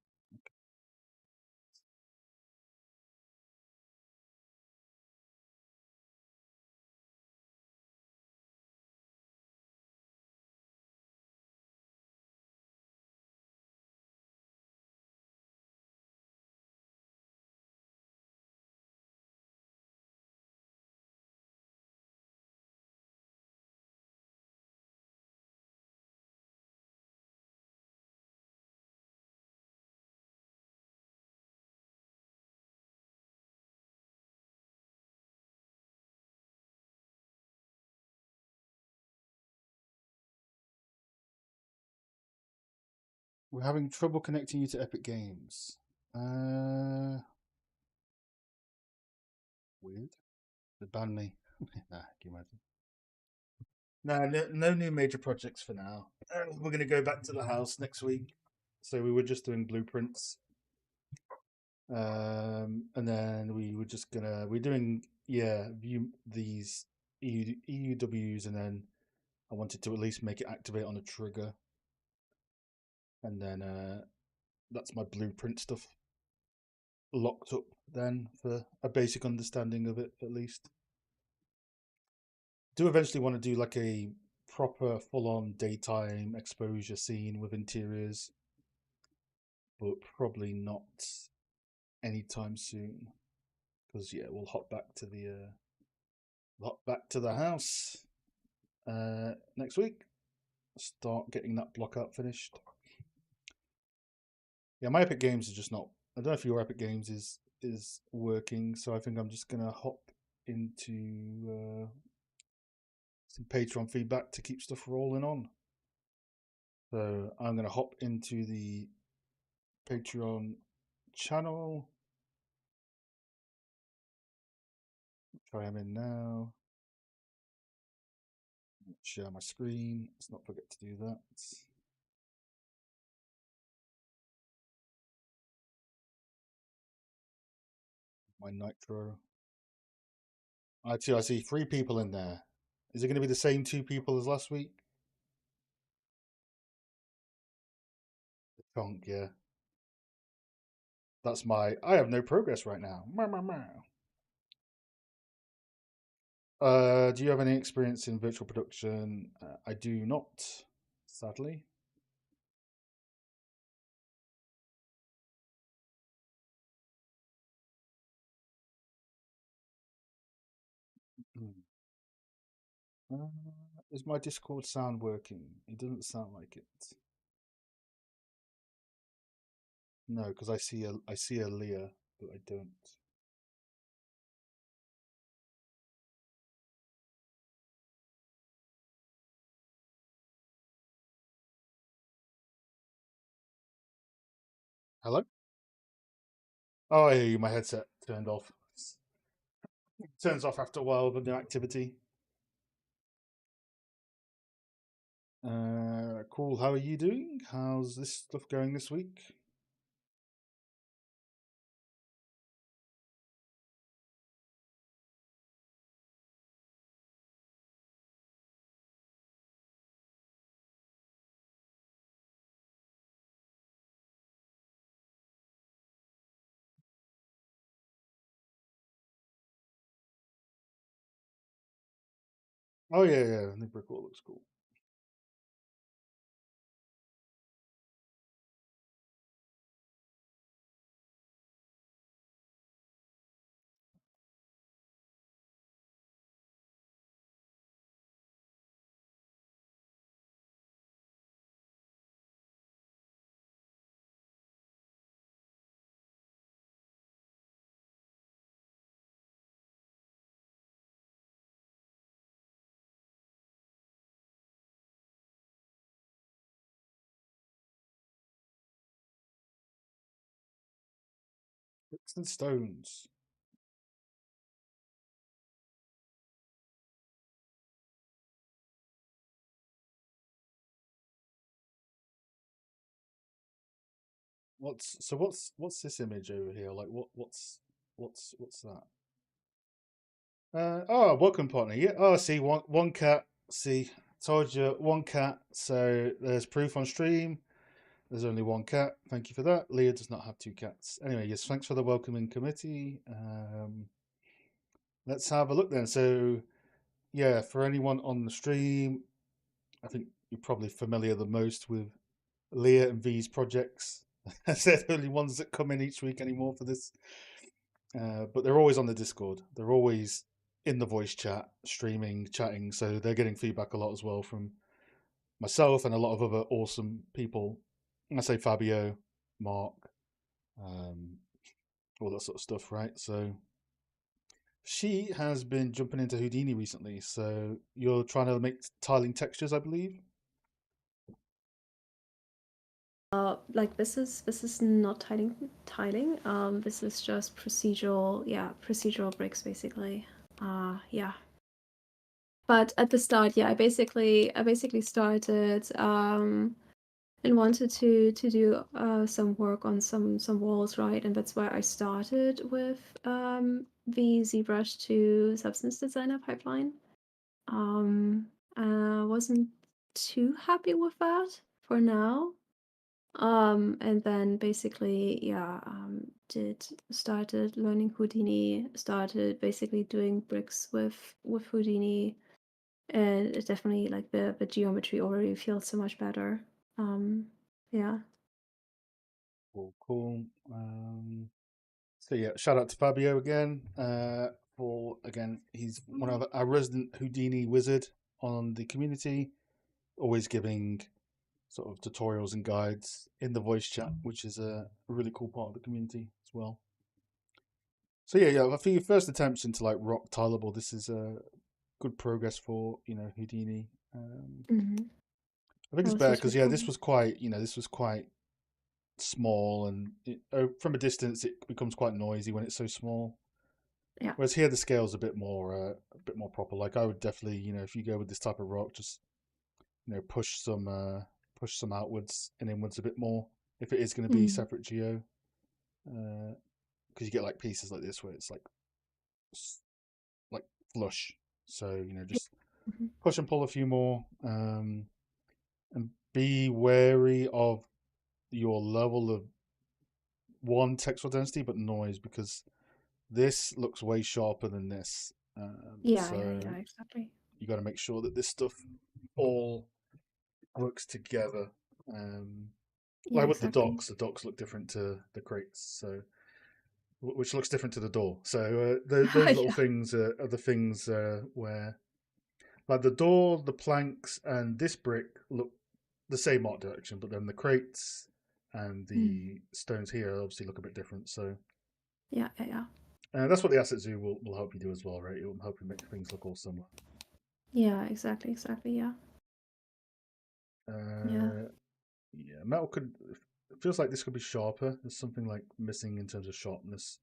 We're having trouble connecting you to Epic Games. Weird. They banned me. Nah, can you imagine? No new major projects for now. We're going to go back to the house next week. So we were just doing blueprints. And then we were just gonna we're doing view these EUWs, and then I wanted to at least make it activate on a trigger, and then that's my blueprint stuff locked up then for a basic understanding of it at least. Do eventually want to do like a proper full-on daytime exposure scene with interiors, but probably not anytime soon because we'll hop back to the house next week. Start getting that Blockout finished. Yeah, my Epic Games is just not. I don't know if your Epic Games is working, so I think I'm just gonna hop into some Patreon feedback to keep stuff rolling on. So I'm gonna hop into the Patreon channel. Try I'm in now. Share my screen. Let's not forget to do that. My Nitro. I see 3 people in there. Is it going to be the same 2 people as last week? Chonk, yeah. That's my. I have no progress right now. Meow, meow, meow. Do you have any experience in virtual production? I do not, sadly. Hmm. Uh, is my Discord sound working? It doesn't sound like it. No, because I see a Leah, but I don't. Hello? Oh, I hear you. My headset turned off. It turns off after a while with no activity. Cool. How are you doing? How's this stuff going this week? Oh yeah. The brick wall looks cool. Bricks and stones. What's this image over here? Like what's that? Oh, welcome partner. Yeah. Oh, see one cat. See, told you one cat. So there's proof on stream. There's only one cat. Thank you for that. Leah does not have two cats. Anyway, yes, thanks for the welcoming committee. Let's have a look then. So yeah, for anyone on the stream, I think you're probably familiar the most with Leah and V's projects. They're the only ones that come in each week anymore for this. But they're always on the Discord. They're always in the voice chat, streaming, chatting. So they're getting feedback a lot as well from myself and a lot of other awesome people. I say Fabio, Mark, um, all that sort of stuff, right? So she has been jumping into Houdini recently. So you're trying to make tiling textures, I believe.
Like this is not tiling. This is just procedural bricks basically. Yeah. But at the start, yeah, I basically started and wanted to do some work on some walls, right? And that's why I started with the ZBrush to Substance Designer pipeline. Wasn't too happy with that for now. And then basically, yeah, did started learning Houdini, started basically doing bricks with Houdini, and it definitely like the geometry already feels so much better. Yeah.
Cool, cool. So yeah, shout out to Fabio again. For again, he's one of our resident Houdini wizard on the community, always giving sort of tutorials and guides in the voice chat, which is a really cool part of the community as well. So yeah. For your first attempts into like rock tileable, this is a good progress for Houdini.
Hmm.
I think
That
it's
was
better
just
because yeah,
recording.
this was quite small and from a distance it becomes quite noisy when it's so small.
Yeah.
Whereas here the scale's a bit more proper. Like I would definitely, if you go with this type of rock, just push some outwards and inwards a bit more if it is going to be
Mm.
separate geo, because you get like pieces like this where it's like flush. So just
Mhm.
push and pull a few more, and be wary of your level of one textural density, but noise because this looks way sharper than this. So
Yeah, exactly.
you got to make sure that this stuff all works together. Um,
Yeah,
like with
exactly.
the docks look different to the crates, so which looks different to the door. So those little
Yeah.
things are the things where like the door, the planks, and this brick look the same art direction, but then the crates and
Mm.
the stones here obviously look a bit different. So
Yeah.
that's what the asset zoo will help you do as well, right? It will help you make things look all similar.
Yeah, exactly. Yeah. Yeah.
Uh, yeah, metal could. It feels like this could be sharper. There's something like missing in terms of sharpness.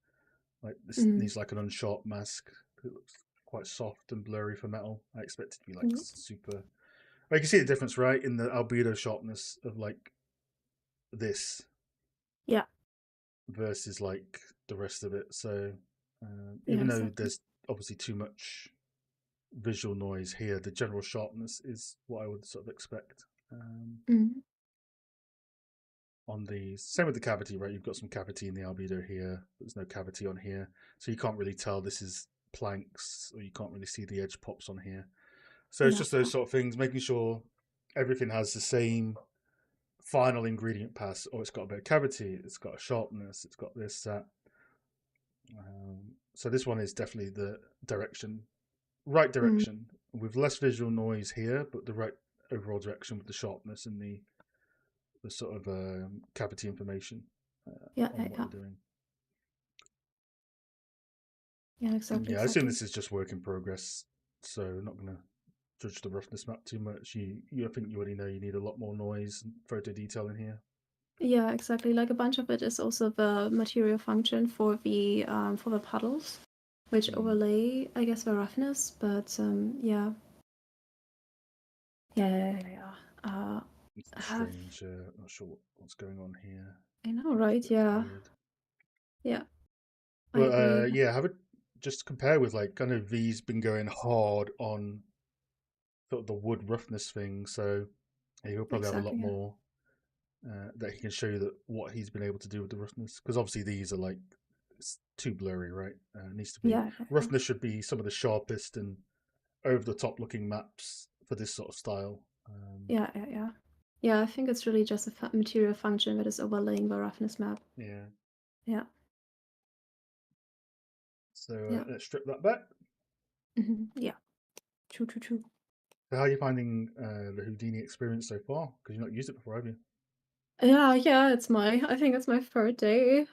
Like this
Mm.
needs like an unsharp mask. It looks quite soft and blurry for metal. I expect it to be like
Mm.
super. Well, you can see the difference, right, in the albedo sharpness of like this
Yeah.
versus like the rest of it. So
Yeah,
even though
exactly.
there's obviously too much visual noise here, the general sharpness is what I would sort of expect.
Mm.
On the same with the cavity, right? You've got some cavity in the albedo here. There's no cavity on here, so you can't really tell this is planks, or you can't really see the edge pops on here. So it's
Yeah.
just those sort of things, making sure everything has the same final ingredient pass. Oh, it's got a bit of cavity, it's got a sharpness, it's got this, that. So this one is definitely the right
Mm.
direction, with less visual noise here, but the right overall direction with the sharpness and the sort of cavity information on what
Yeah.
you're doing.
Yeah, exactly,
Yeah, I assume
exactly.
this is just work in progress, so I'm not gonna judge the roughness map too much. I think you already know you need a lot more noise and photo detail in here.
Yeah, exactly. Like a bunch of it is also the material function for the puddles, which
Hmm.
overlay, I guess, the roughness. But yeah, yeah.
It's
Have
strange. Not sure what's going on here.
I know,
Looks a
right?
bit
Yeah,
weird.
yeah. I
But
agree.
yeah, have it just compare with like kind of V's been going hard on sort of the wood roughness thing, so he'll probably have a lot
Exactly. Yeah.
more that he can show you that what he's been able to do with the roughness. Because obviously these are like it's too blurry, right? It needs to be
Yeah, yeah, yeah.
roughness should be some of the sharpest and over the top looking maps for this sort of style.
Yeah, yeah, yeah. Yeah, I think it's really just a material function that is overlaying the roughness map.
Yeah.
Yeah,
So
yeah.
let's strip that back.
Yeah. True, true, true.
So how are you finding the Houdini experience so far? Because you've not used it before, have you?
Yeah, I think it's my third day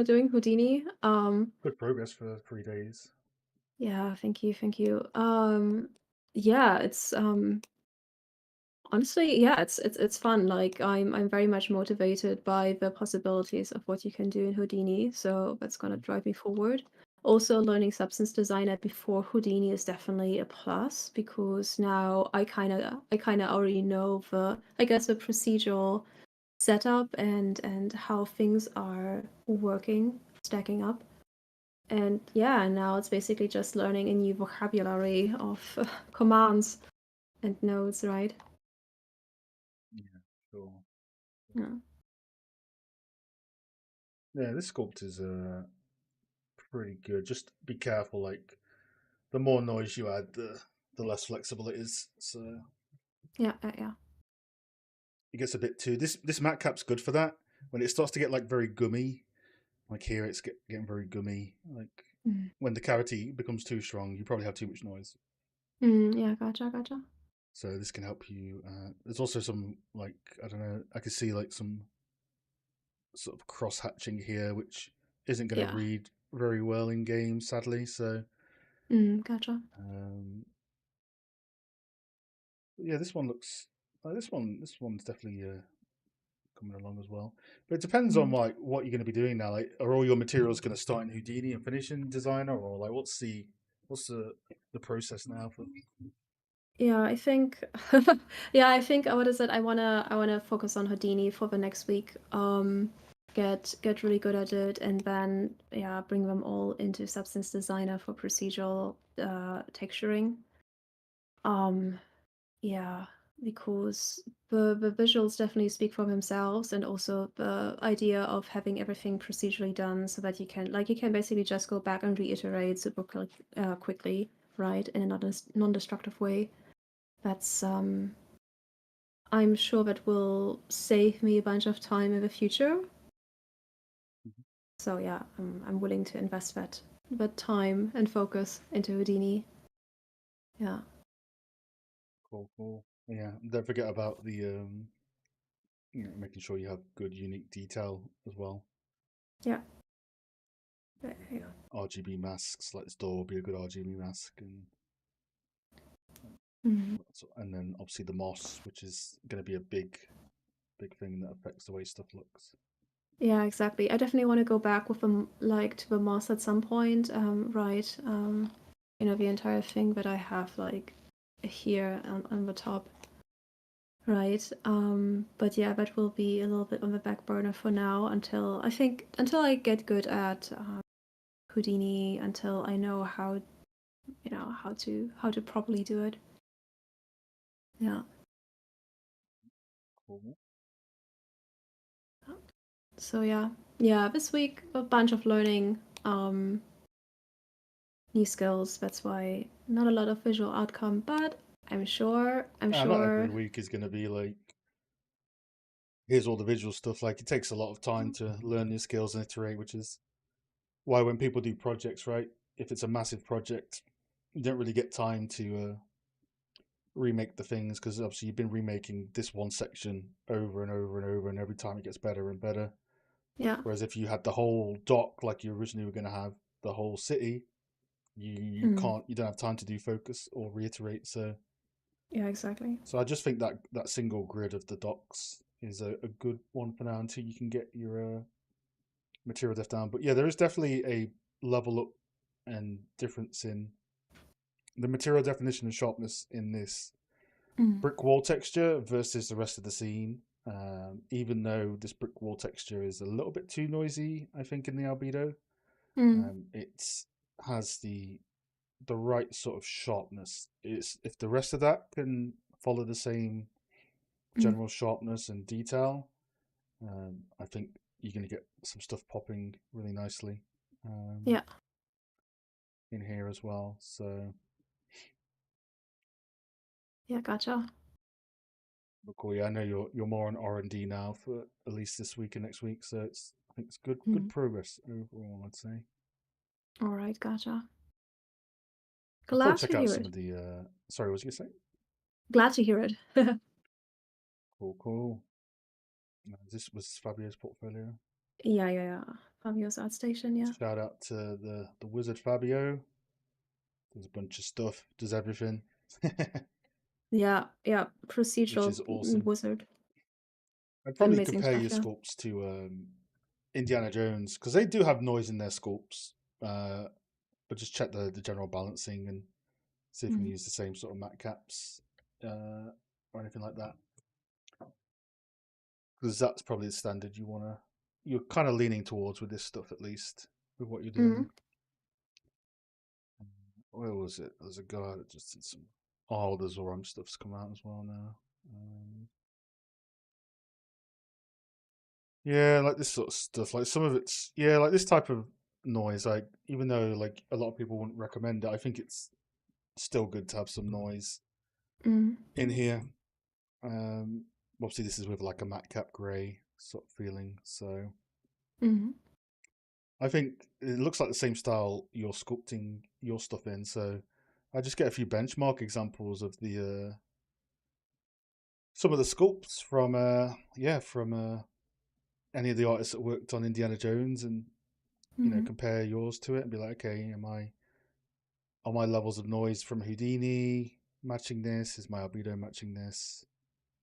doing Houdini.
Good progress for 3 days.
Yeah, thank you, thank you. Yeah, it's honestly, yeah, it's fun. Like I'm very much motivated by the possibilities of what you can do in Houdini, so that's gonna
Mhm.
drive me forward. Also, learning Substance Designer before Houdini is definitely a plus because now I kind of already know I guess the procedural setup and how things are working, stacking up. And yeah, now it's basically just learning a new vocabulary of commands and nodes, right?
Yeah, sure.
Yeah.
Yeah, this sculpt is pretty good. Just be careful, like the more noise you add, the less flexible it is. So
Yeah, yeah, yeah.
it gets a bit too. This matte cap's good for that. When it starts to get like very gummy, like here it's getting very gummy. Like
Mm.
when the cavity becomes too strong, you probably have too much noise.
Yeah, gotcha, gotcha.
So this can help you. There's also some like I don't know. I can see like some sort of cross hatching here, which isn't going to
Yeah.
read very well in games, sadly. So
Gotcha.
um, yeah, this one looks. This one's definitely coming along as well. But it depends on
Mm.
like what you're going to be doing now. Like, are all your materials going to start in Houdini and finish in Designer, or like what's the process now for?
Yeah, I think yeah, I think what is it? I wanna focus on Houdini for the next week. Get really good at it and then yeah, bring them all into Substance Designer for procedural texturing. Um Yeah, because the visuals definitely speak for themselves, and also the idea of having everything procedurally done so that you can basically just go back and reiterate super quickly, right, in a non-destructive way. That's I'm sure that will save me a bunch of time in the future. So yeah, I'm willing to invest that time and focus into Houdini. Yeah,
Cool, cool. Yeah, don't forget about the making sure you have good unique detail as well.
yeah, yeah, yeah.
RGB masks, like this door will be a good RGB mask, and
Mhm.
and then obviously the moss, which is going to be a big thing that affects the way stuff looks.
Yeah, exactly. I definitely want to go back with them like to the moss at some point. Right. The entire thing that I have like here on the top. Right. But yeah, that will be a little bit on the back burner for now until I get good at Houdini, until I know how to properly do it. Yeah.
Cool.
So yeah. Yeah, this week a bunch of learning. New skills. That's why not a lot of visual outcome, but I'm
Not every
sure,
week is going to be like here's all the visual stuff. Like it takes a lot of time to learn new skills and iterate, which is why when people do projects, right? If it's a massive project, you don't really get time to remake the things because obviously you've been remaking this one section over and over and over, and every time it gets better and better.
yeah,
Whereas if you had the whole dock like you originally were going to have, the whole city, you
mm,
can't, you don't have time to do focus or reiterate. So
yeah, exactly.
I just think that that single grid of the docks is a good one for now until you can get your material def down. But yeah, there is definitely a level up and difference in the material definition and sharpness in this
Mm.
brick wall texture versus the rest of the scene. Even though this brick wall texture is a little bit too noisy, I think in the albedo,
Mm.
it has the right sort of sharpness. It's if the rest of that can follow the same
Mm.
general sharpness and detail, I think you're going to get some stuff popping really nicely
Yeah.
in here as well. So
Yeah. Gotcha.
cool. Yeah, I know you're more on R&D now for at least this week and next week. So I think it's good
Mm.
progress overall, I'd say.
All right. Gotcha.
I'll probably
Glad to
check out
hear
some
it.
of the. Sorry, what was you saying?
Glad to hear it.
Cool, cool. This was Fabio's portfolio.
Yeah. Yeah. Yeah. Fabio's art station. Yeah.
Shout out to the wizard Fabio. There's a bunch of stuff. Does everything,
Yeah. Yeah.
which
Procedural
is awesome.
wizard.
I'd
Did
probably
amazing
compare
stuff.
your
Yeah.
sculpts to Indiana Jones because they do have noise in their sculpts, but just check the general balancing and see if you can
Mm.
use the same sort of matte caps or anything like that. Because that's probably the standard you're kind of leaning towards with this stuff, at least with what you're
Mm.
doing. Where was it? There's a guy that just did some. Oh, the Zoram stuff's come out as well now. Yeah, like this sort of stuff. Like some of it's yeah, like this type of noise. Like even though like a lot of people wouldn't recommend it, I think it's still good to have some noise
Mm.
in here. Um, Obviously this is with like a matte cap grey sort of feeling. So
Mm.
I think it looks like the same style you're sculpting your stuff in. So I just get a few benchmark examples of the some of the sculpts from any of the artists that worked on Indiana Jones and
Mm.
compare yours to it and be like, okay, am I are my levels of noise from Houdini matching this? Is my albedo matching this?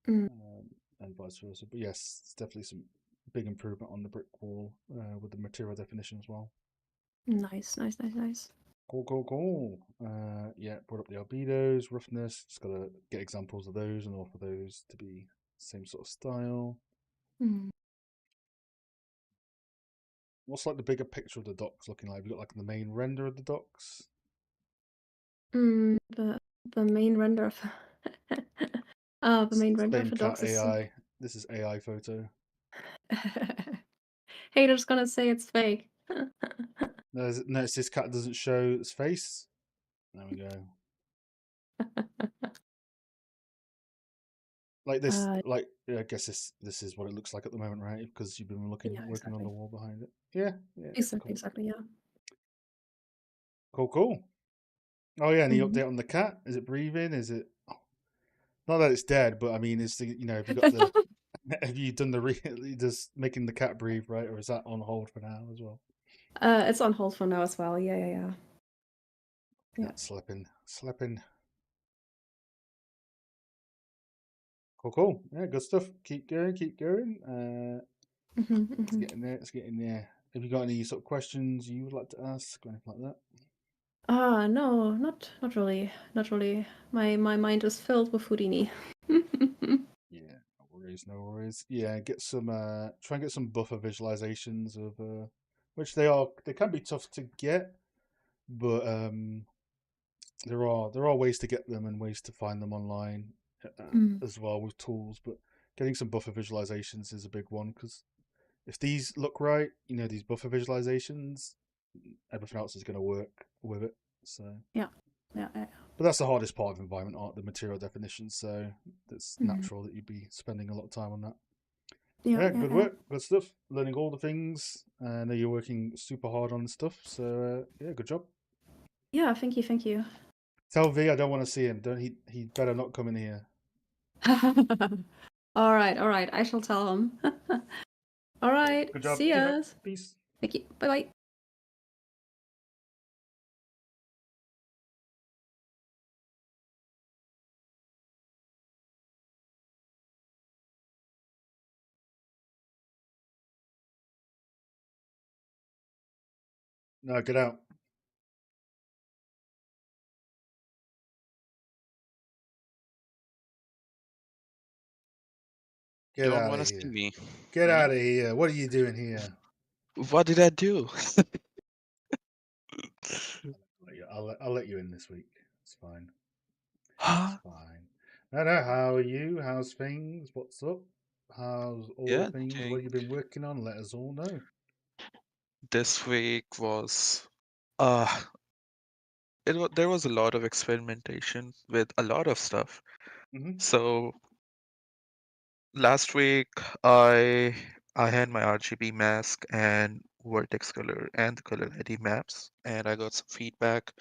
Mm.
Um, and vice versa. But yes, it's definitely some big improvement on the brick wall with the material definition as well.
Nice. Nice. Nice. Nice.
Cool, cool, cool. Yeah, brought up the albedos, roughness. Just gotta get examples of those and offer those to be same sort of style.
Mm.
What's like the bigger picture of the docks looking like? Have you got like the main render of the docks?
Mm. The main render of the main render
Same
for
cat
dogs is.
AI. This is AI photo.
Haters gonna say it's fake.
Notice this cat doesn't show its face. There we go. Like this,
uh,
like yeah, I guess this is what it looks like at the moment, right? Because you've been
yeah,
working on the
exactly.
wall behind it. Yeah, yeah,
Exactly,
cool,
exactly, yeah.
cool, cool. Oh yeah, any
Mhm.
update on the cat? Is it breathing? Is it not that it's dead, but I mean, is the have you got the have you done the just making the cat breathe right, or is that on hold for now as well?
It's on hold for now as well. Yeah, yeah, yeah. Yeah.
Cat slipping. Cool, cool. Yeah, good stuff. Keep going, keep going.
Mhm,
Let's
mhm.
get in there. Let's get in there. Have you got any sort of questions you would like to ask or anything like that?
No, not really. Not really. My mind is filled with Houdini.
Yeah, no worries, no worries. Yeah, get some try and get some buffer visualizations of which they can be tough to get, but there are ways to get them and ways to find them online
Mm.
as well with tools, but getting some buffer visualizations is a big one because if these look right, these buffer visualizations, everything else is going to work with it. So
Yeah. Yeah, yeah.
but that's the hardest part of environment art, the material definition. So it's
Mhm.
natural that you'd be spending a lot of time on that.
Yeah,
Yeah,
yeah,
good
yeah.
work, good stuff. Learning all the things. I know you're working super hard on stuff. So yeah, good job.
Yeah, thank you, thank you.
Tell V I don't want to see him. Don't he better not come in here.
All right, all right. I shall tell him. All
Cool.
right.
Good job.
See
Keep up.
ya.
Peace.
Thank you. Bye bye.
No, get out. Get
Don't
out of
want to see
here.
me.
Get
Hmm?
out of here. What are you doing here?
What did I do?
I'll let you in this week. It's fine. It's
Huh?
fine. No, no. How are you? How's things? What's up? How's all
Yeah,
things? What have you been working on? Let us all know.
this week was uh there was a lot of experimentation with a lot of stuff.
Hmm.
So last week I had my RGB mask and vertex color and the color ID maps, and I got some feedback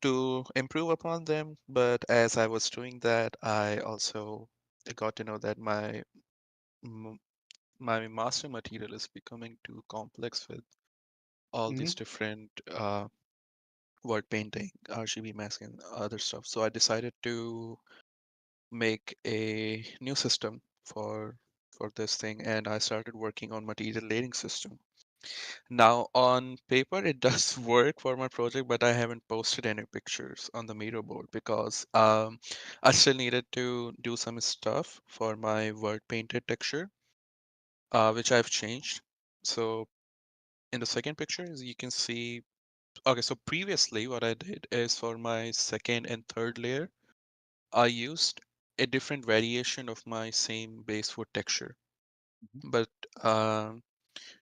to improve upon them. But as I was doing that, I also got to know that m- my master material is becoming too complex with all these
Hmm.
different word painting, RGB masking, and other stuff. So I decided to make a new system for this thing, and I started working on material layering system. Now on paper it does work for my project, but I haven't posted any pictures on the Miro board because I still needed to do some stuff for my word painted texture, which I've changed. So in the second picture, as you can see, okay, so previously what I did is for my second and third layer, I used a different variation of my same base wood texture. But um,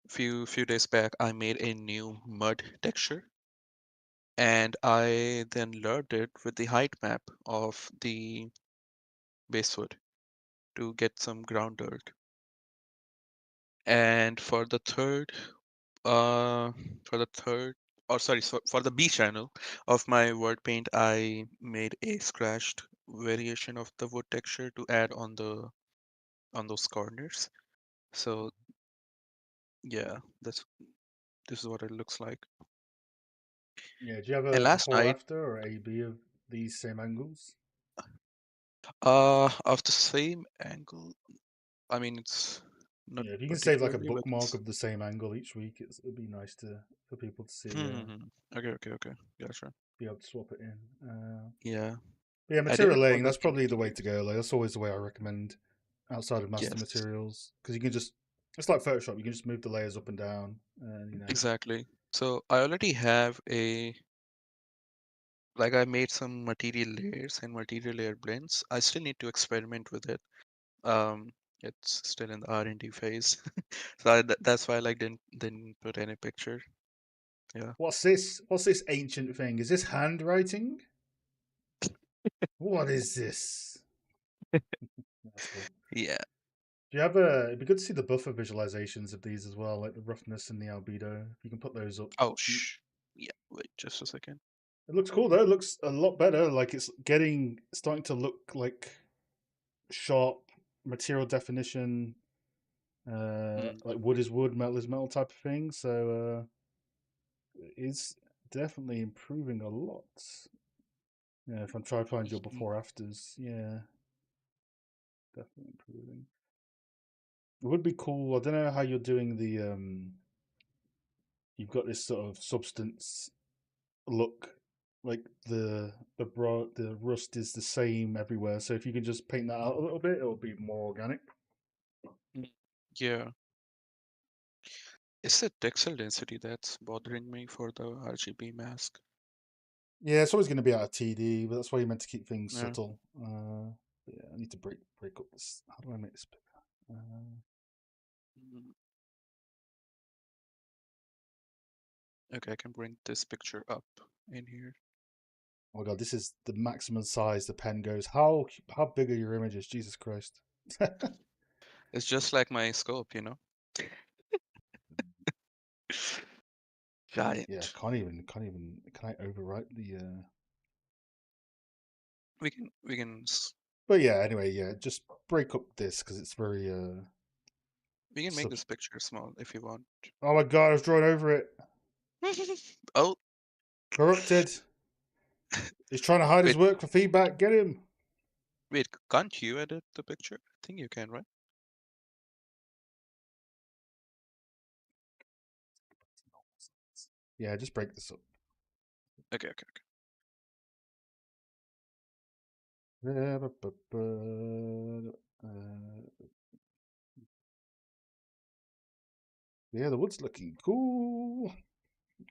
few days back, I made a new mud texture, and I then learned it with the height map of the base wood to get some ground dirt. And uh, for the third, or sorry, so for the B channel of my word paint, I made a scratched variation of the wood texture to add on those corners. So yeah, this is what it looks like.
Yeah. Do you have
And
a
last
before
night,
after or A B of these same angles?
of the same angle, I mean it's not
Yeah. If you can save like a
particularly, but
bookmark
it's
of the same angle each week, it'd be nice to for people to see.
okay, okay, okay, gotcha.
Be able to swap it in.
Yeah,
But yeah,
I did
material
it for
laying.
the
That's probably the way to
interiors.
go. Like that's always the way I recommend outside of master
Yes,
materials because you can just it's like Photoshop. You can just move the layers up and down, and
exactly. So I already have a like I made some material layers and material layer blends. I still need to experiment with it. Um, it's still in the R&D phase, so that's why I like didn't put any picture. Yeah,
What's this? What's this ancient thing? Is this handwriting? What is this? That's cool.
yeah.
Do you have a? It'd be good to see the buffer visualizations of these as well, like the roughness and the albedo. If you can put those up,
Oh, yeah. Wait, just a second.
it looks cool though. It looks a lot better. Like it's starting to look like sharp material definition.
Mm,
Like wood is wood, metal is metal type of thing. So it's definitely improving a lot. Yeah, if I'm trying to find your
mhm.
before afters, yeah, definitely improving. It would be cool. I don't know how you're doing the you've got this sort of substance look, like the rust is the same everywhere. So if you can just paint that out a little bit, it'll be more organic.
Mm, yeah. It's the pixel density that's bothering me for the RGB mask.
Yeah, it's always going to be out of TD, but that's why you're meant to keep things
Yeah.
subtle. Yeah, I need to break up this. How do I make this bigger?
Mm, okay, I can bring this picture up in here.
Oh my god, this is the maximum size the pen goes. How big are your images? Jesus Christ.
It's just like my scope,
Yeah,
Giant.
can't even can I overwrite the
We can
But yeah, anyway, yeah, just break up this because it's very
we can make
sub
this picture small if you want.
Oh my god, I was drawing over it.
Oh,
Corrupted. He's trying to hide his
wait,
work for feedback. Get him.
wait, can't you edit the picture? I think you can, right?
Yeah, just break this up.
Okay, okay, okay.
Yeah, the wood's looking cool.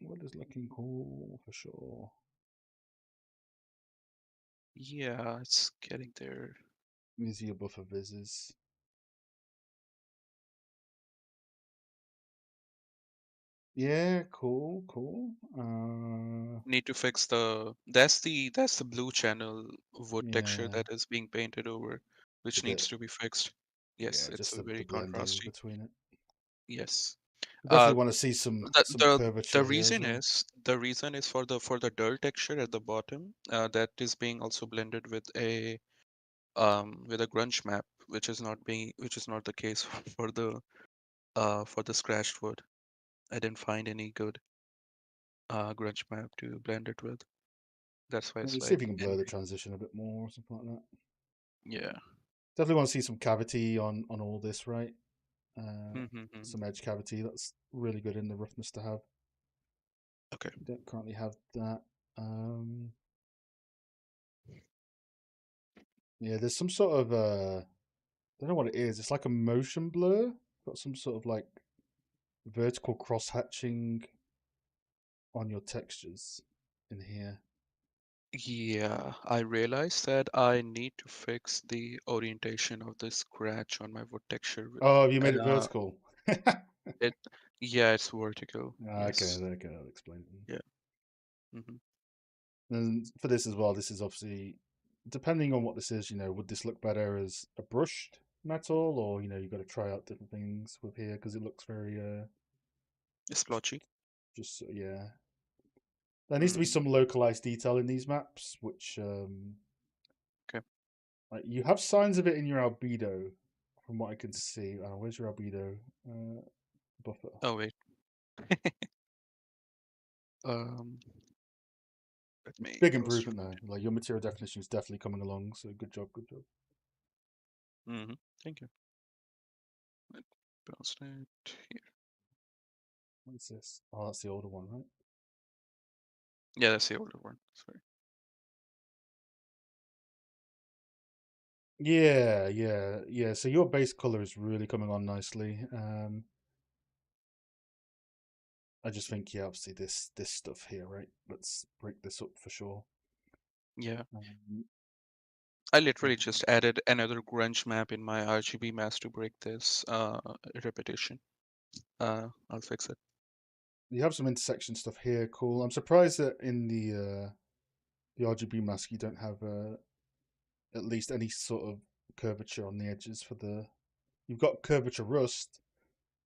Wood is looking cool for sure.
Yeah, it's getting there.
Easy a buffer vizzes. Yeah, cool, cool.
Need to fix that's the blue channel wood texture
Yeah,
that is being painted over,
the
which needs
bit.
to be fixed.
Yeah,
Yes, it's
just
a
the
very
blending
contrasty.
between it.
Yes.
We
Uh,
definitely want to see some
the
some
the
curvature here as well.
the reason is for the dull texture at the bottom, that is being also blended with a grunge map, which is not the case for the scratched wood. I didn't find any good grunge map to blend it with. That's why
Maybe
it's
see if
like
you can blur the
anyway.
transition a bit more or something like that.
Yeah.
Definitely want to see some cavity on all this, right?
Mm-hmm.
Some edge cavity. That's really good in the roughness to have.
Okay.
We don't currently have that. Um, yeah, there's some sort of I don't know what it is. It's like a motion blur. Got some sort of like vertical cross hatching on your textures in here.
Yeah, I realized that I need to fix the orientation of the scratch on my wood texture.
Oh, have you made it
Uh,
vertical?
it, yeah, it's vertical.
Okay,
Yes.
okay, that'll explain it.
Yeah. Mm-hmm.
And for this as well, this is obviously depending on what this is. Would this look better as a brushed metal, or you've got to try out different things with here because it looks very
Splotchy.
just yeah. There needs to be
Mm,
some localized detail in these maps, which
okay.
like you have signs of it in your albedo, from what I can see. Where's your albedo buffer?
Oh wait. Um, let me
Big
go through
improvement though. Like your material definition is definitely coming along. So good job, good job.
it. Mm-hmm. Thank you. Let post it here.
What's this? Oh, that's the older one, right?
Yeah, that's the older one. Sorry.
Yeah, yeah, yeah. So your base color is really coming on nicely. I just think, yeah, obviously this stuff here, right? Let's break this up for sure.
Yeah.
Um,
I literally just added another grunge map in my RGB mask to break this repetition. I'll fix it.
you have some intersection stuff here. Cool. I'm surprised that in the RGB mask you don't have at least any sort of curvature on the edges for the. You've got curvature rust,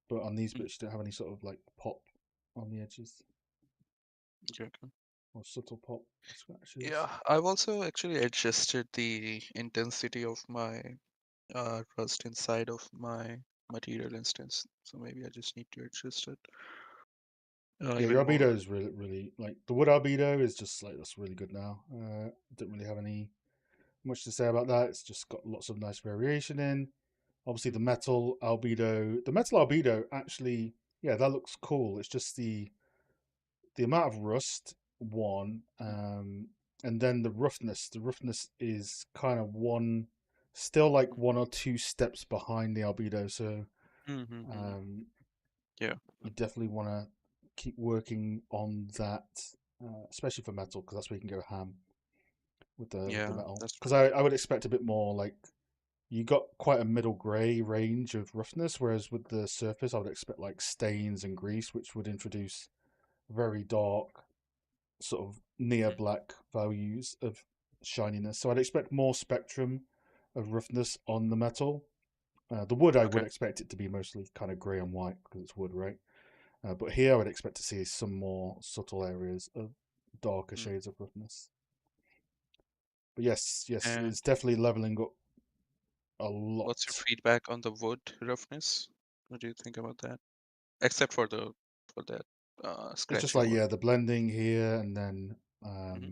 but on these
Mm,
bits you don't have any sort of like pop on the edges
okay, okay.
or subtle pop scratches.
Yeah, I've also actually adjusted the intensity of my rust inside of my material instance. So maybe I just need to adjust it
Yeah,
even
your
more.
albedo is really, really like the wood albedo is just like that's really good now. Don't really have any much to say about that. It's just got lots of nice variation in. Obviously,
Mhm.
the metal albedo actually, yeah, that looks cool. It's just the amount of rust one, and then the roughness. The roughness is kind of still like one or two steps behind the albedo. So
Mm-hmm.
um,
Yeah,
you definitely want to keep working on that, especially for metal, because that's where you can go ham with the
yeah,
metal.
that's
Because
true.
I would expect a bit more like you got quite a middle grey range of roughness, whereas with the surface, I would expect like stains and grease, which would introduce very dark, sort of near
Mm,
black values of shininess. So I'd expect more spectrum of roughness on the metal. The wood, I would
okay.
expect it to be mostly kind of grey and white because it's wood, right? But here, I would expect to see some more subtle areas of darker
Mm.
shades of roughness. But yes, yes,
And
it's definitely leveling up a
what's your
lot.
feedback on the wood roughness? What do you think about that? Except for the for that
It's just
scratchy
like,
wood.
yeah, the blending here, and then
Hmm.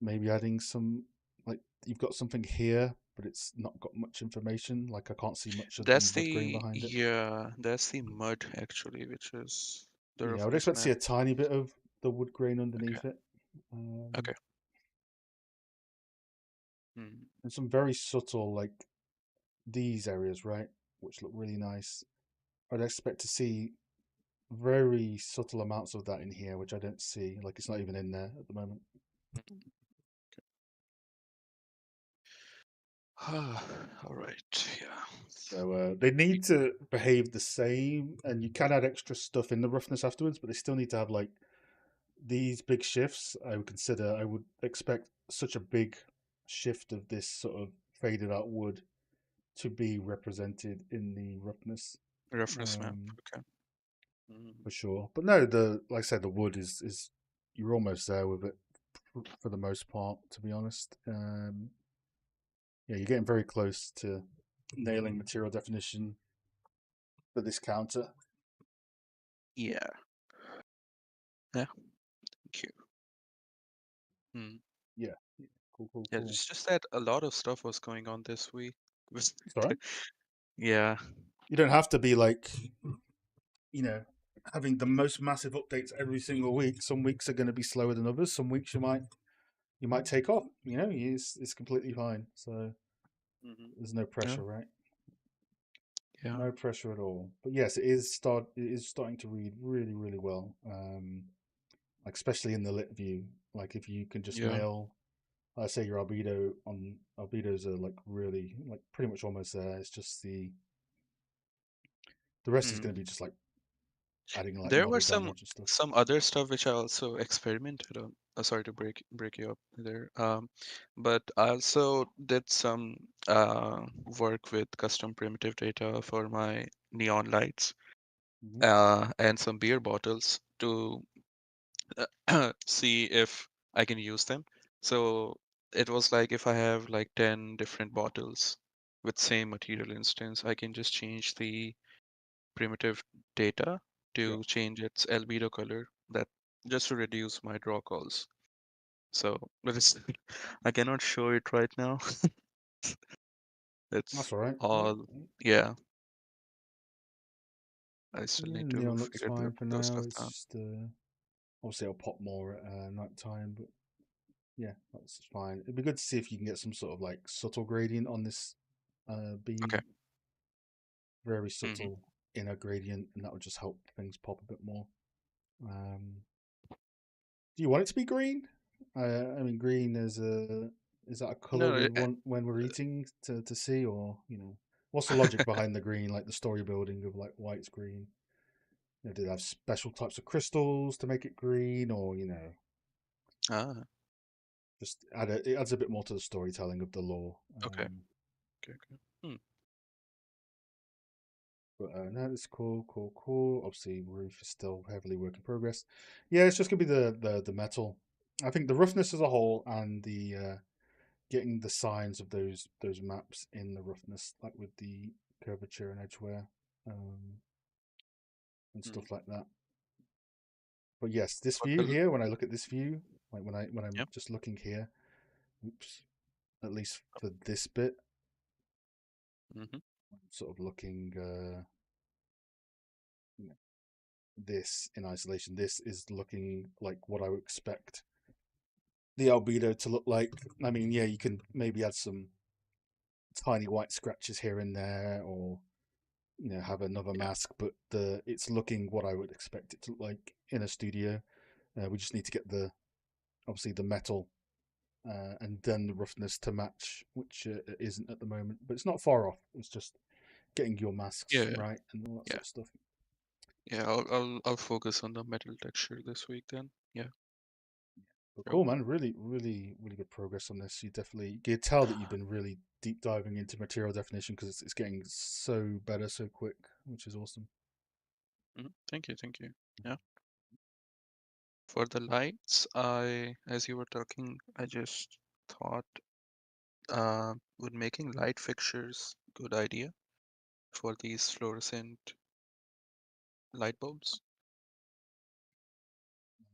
maybe adding some, like, you've got something here, but it's not got much information. Like, I can't see much of the wood grain behind it.
That's the mud actually, which is the
Yeah, I would
roughness
expect to see
map.
a tiny bit of the wood grain
Okay.
underneath it. Um,
Okay. Mm.
and some very subtle, like these areas, right, which look really nice. I'd expect to see very subtle amounts of that in here, which I don't see. Like it's not even in there at the moment.
Mhm. All right. Yeah.
So they need to behave the same, and you can add extra stuff in the roughness afterwards, but they still need to have like these big shifts. I would expect such a big shift of this sort of faded out wood to be represented in the roughness,
Roughness map.
um,
Okay. Mm.
for sure. But no, the like I said, the wood is you're almost there with it for the most part. To be honest, yeah, you're getting very close to nailing material definition for this counter.
Yeah. Yeah. Thank you. Mm.
Yeah, yeah. Cool, cool,
Yeah.
cool.
It's just that a lot of stuff was going on this week. Was-
It's all right.
Yeah.
You don't have to be like, you know, having the most massive updates every single week. Some weeks are going to be slower than others. Some weeks you might take off. It's completely fine. So
Hmm.
there's no
Yeah.
pressure, right?
Yeah.
No pressure at all. But yes, it is starting to read really, really well. Like especially in the lit view. Like if you can just
Yeah.
nail, I say your albedos are like really like pretty much almost there. It's just the rest is
Mm.
going to be just like adding like
There were
model damage and stuff.
some other stuff which I also experimented on. Sorry to break you up there. But I also did some work with custom primitive data for my neon lights
Hmm.
and some beer bottles to see if I can use them. So it was like if I have like 10 different bottles with same material instance, I can just change the primitive data
Yeah,
to change its albedo color, that just to reduce my draw calls. So but it's I cannot show it right now. It's
that's all right. Yeah,
all,
yeah.
yeah, I still
Yeah,
need to
neon looks
figure
fine for
those
now.
stuff
It's
out.
just obviously it'll pop more at night time, but yeah, that's fine. It'd be good to see if you can get some sort of like subtle gradient on this
Okay.
beam, very
Hmm.
subtle inner gradient, and that would just help things pop a bit more. Um, do you want it to be green? I mean, green is that a color
No,
we'd want when we're eating to see, or what's the logic behind the green, like the story building of like white's green? Do they have special types of crystals to make it green, or
ah,
just it adds a bit more to the storytelling of the lore.
okay, okay, okay. Hmm.
But no, it's cool, cool, cool. Obviously, roof is still heavily work in progress. Yeah, it's just gonna be the metal. I think the roughness as a whole and the getting the signs of those maps in the roughness, like with the curvature and edge wear, and
Hmm.
stuff like that. But yes, this
For
view
the
here, when I look at this view, like when I'm
yeah.
just looking here, oops, at least for this bit,
Hmm.
I'm sort of looking you know, this in isolation. This is looking like what I would expect the albedo to look like. I mean, yeah, you can maybe add some tiny white scratches here and there, or have another
Yeah.
mask, but it's looking what I would expect it to look like in a studio. We just need to get the obviously the metal and then the roughness to match, which it isn't at the moment, but it's not far off. It's just getting your masks
Yeah.
right and all that
Yeah.
sort of stuff.
Yeah. I'll focus on the metal texture this week then. Yeah.
But
Sure.
cool, man. Really, really, really good progress on this. You can tell that you've been really deep diving into material definition because it's getting so better so quick, which is awesome.
Thank you. Thank you. Yeah. For the lights, as you were talking, I just thought, would making light fixtures good idea for these fluorescent light bulbs?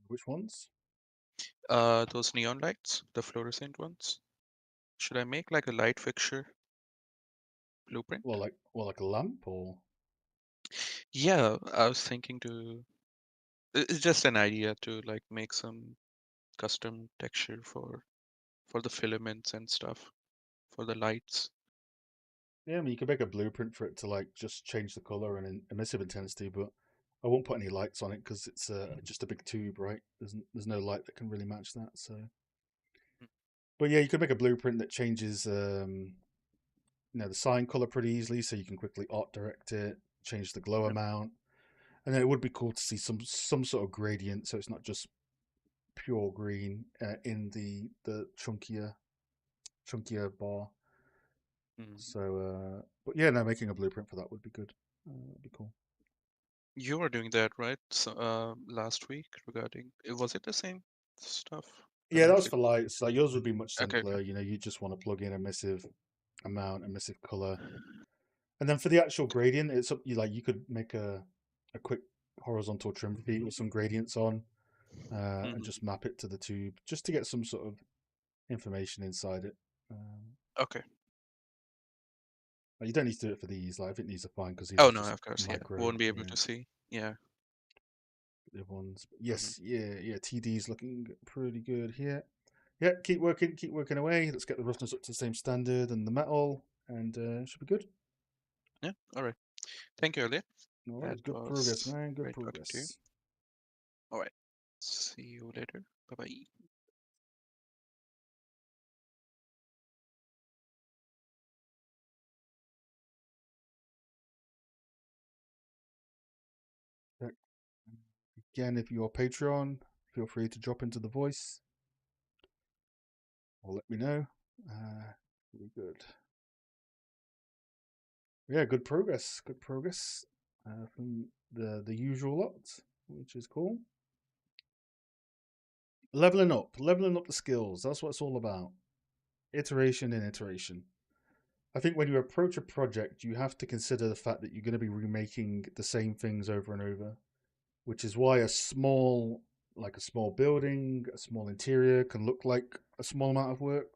Which ones?
Those neon lights, the fluorescent ones. Should I make like a light fixture blueprint?
Well, like a lamp or
Yeah, I was thinking to. It's just an idea to like make some custom texture for the filaments and stuff for the lights.
Yeah, I mean, you could make a blueprint for it to like just change the color and emissive intensity, but I won't put any lights on it because it's just a big tube, right? There's no light that can really match that. So,
Mm.
but yeah, you could make a blueprint that changes the sign color pretty easily, so you can quickly art direct it, change the glow
Yep.
amount, and then it would be cool to see some sort of gradient, so it's not just pure green in the chunkier bar.
Mm.
So, but yeah, no, making a blueprint for that would be good. That'd be cool.
You were doing that, right? So, last week regarding, was it the same stuff? The
Yeah, that
light
was for
signal?
lights. Like yours would be much
Okay, okay.
simpler. You just want to plug in emissive amount, emissive color, and then for the actual gradient, it's up. You could make a quick horizontal trim feed with some gradients on, and
Hmm.
just map it to the tube, just to get some sort of information inside it. Um,
Okay.
you don't need to do it for these. Like I think these are fine because these
Oh
are
no,
just
of course, yeah.
micro.
Won't be able
Yeah,
to see. Yeah.
the other ones. But
Hmm.
yes, yeah. TD's looking pretty good here. Yeah, keep working away. Let's get the roughness up to the same standard and the metal, and it should be good.
Yeah. All right. Thank you, Elliot.
All
That
right, good progress,
was
man. Good
great talking to you.
progress.
All right. See you later. Bye bye.
Yeah. Again, if you're Patreon, feel free to drop into the voice or let me know. Really good. Yeah, good progress. Good progress from the usual lot, which is cool. Leveling up the skills. That's what it's all about. Iteration and iteration. I think when you approach a project, you have to consider the fact that you're going to be remaking the same things over and over, which is why like a small building, a small interior can look like a small amount of work.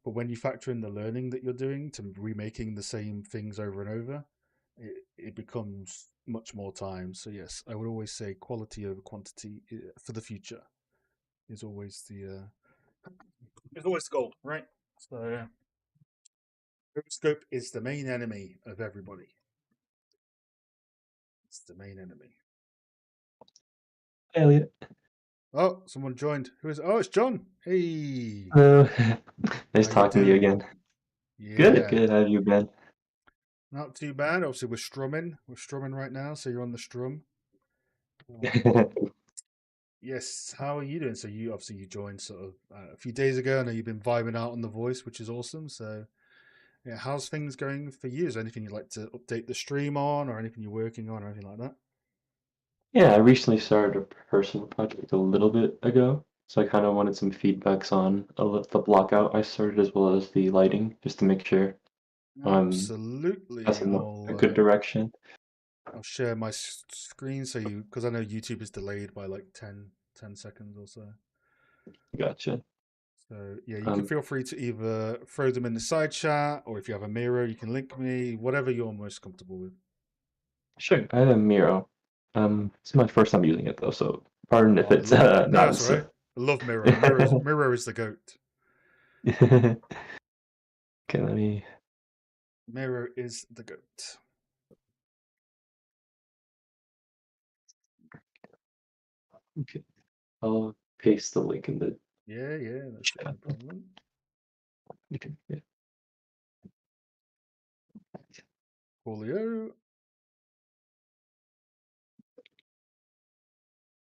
But when you factor in the learning that you're doing to remaking the same things over and over, it becomes much more time. So yes, I would always say quality over quantity for the future is always the goal, right? So scope is the main enemy of everybody. It's the main enemy.
Elliot.
Oh, someone joined. Who is it? Oh, it's John. Hey,
Hello. Nice
how you
talking to you
doing?
again. Good,
Yeah,
good. How have you been?
not too bad. Obviously, we're strumming. We're strumming right now, so you're on the strum. Yes. How are you doing? So you joined sort of a few days ago. I know you've been vibing out on the voice, which is awesome. So yeah, how's things going for you? Is there anything you'd like to update the stream on, or anything you're working on, or anything like that?
Yeah, I recently started a personal project a little bit ago, so I kind of wanted some feedbacks on the blockout I started as well as the lighting, just to make sure that's
Absolutely.
in a good direction.
I'll share my screen so because I know YouTube is delayed by like 10 seconds or so.
Gotcha.
So yeah, you can feel free to either throw them in the side chat, or if you have a mirror, you can link me. Whatever you're most comfortable with.
Sure. I have a Miro. It's my first time using it though, so pardon if
Oh,
it's
no,
not
that's
as.
all right. I love Miro. Miro is the goat.
Okay, let me.
Miro is the goat.
Okay, I'll paste the link in the
Yeah, that's no
chat.
problem.
Okay. Yeah.
Coolio.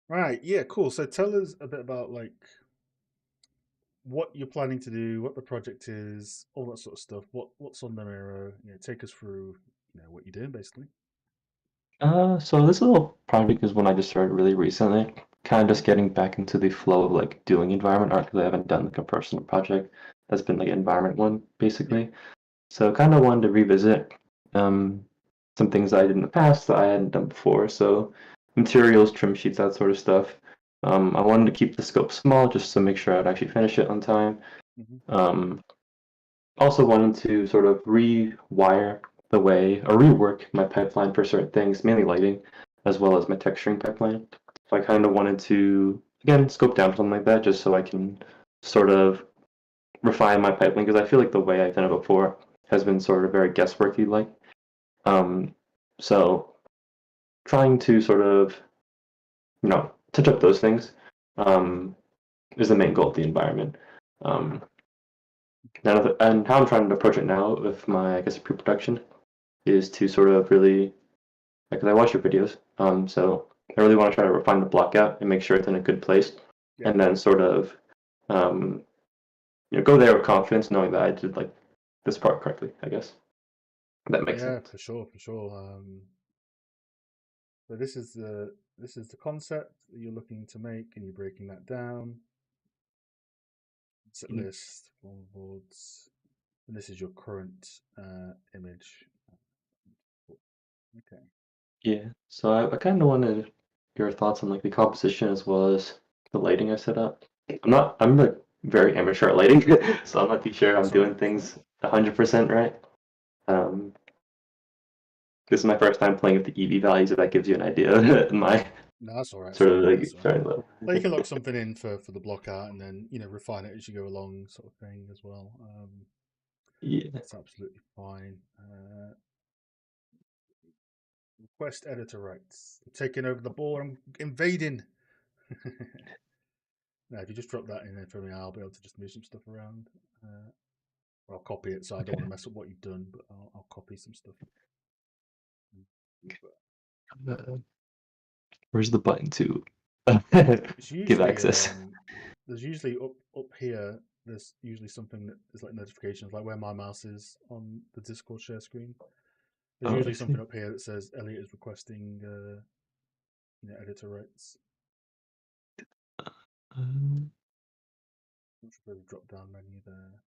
Right, yeah, cool. So tell us a bit about like what you're planning to do, what the project is, all that sort of stuff. What's on the Miro? Yeah, take us through, what you're doing basically.
So this little project is one I just started really recently. Kind of
Okay.
just getting back into the flow of like doing environment art because I haven't done like a personal project that's been like an environment one
Yeah.
basically. So kind of wanted to revisit um some things I did in the past that I hadn't done before. So materials, trim sheets, that sort of stuff. I wanted to keep the scope small just to make sure I'd actually finish it on time.
Hmm.
Um, Also wanted to sort of rewire the way or rework my pipeline for certain things, mainly lighting, as well as my texturing pipeline. So I kind of wanted to, again, scope down something like that just so I can sort of refine my pipeline because I feel like the way I've done it before has been sort of very guessworky like. Um, so trying to sort of, touch up those things um, is the main goal of the environment. Um, and how I'm trying to approach it now with my, I guess, pre-production is to sort of really, because I watch your videos, so I really want to try to refine the blockout and make sure it's in a good place,
Yeah.
and then sort of, go there with confidence, knowing that I did like this part correctly. I guess that makes
Yeah,
sense.
for sure, for sure. So this is the concept that you're looking to make, and you're breaking that down. Set
Mhm.
list, boards, and this is your current image. Okay.
Yeah. So I kind of wanted your thoughts on like the composition as well as the lighting I set up. I'm like very amateur at lighting, so I'm not too sure I'm
That's all right.
doing things 100% right. Um, this is my first time playing with the EV values, if that gives you an idea of my
No, that's all right. That's
sort
all
of
right.
like
That's all right.
starting level.
Well, you can lock something in for the block art, and then refine it as you go along, sort of thing as well.
Yeah.
That's absolutely fine. Request editor rights. I'm taking over the ball. I'm invading. Now, if you just drop that in there for me, I'll be able to just move some stuff around. I'll copy it, so I don't
Okay.
want to mess up what you've done, but I'll copy some stuff.
Where's the button to
It's
give
usually
access?
there's usually up here. There's usually something that is like notifications, like where my mouse is on the Discord share screen. There's
Oh, I
usually
see.
something up here that says Elliot is requesting editor rights.
Um,
Not sure where the drop down menu there.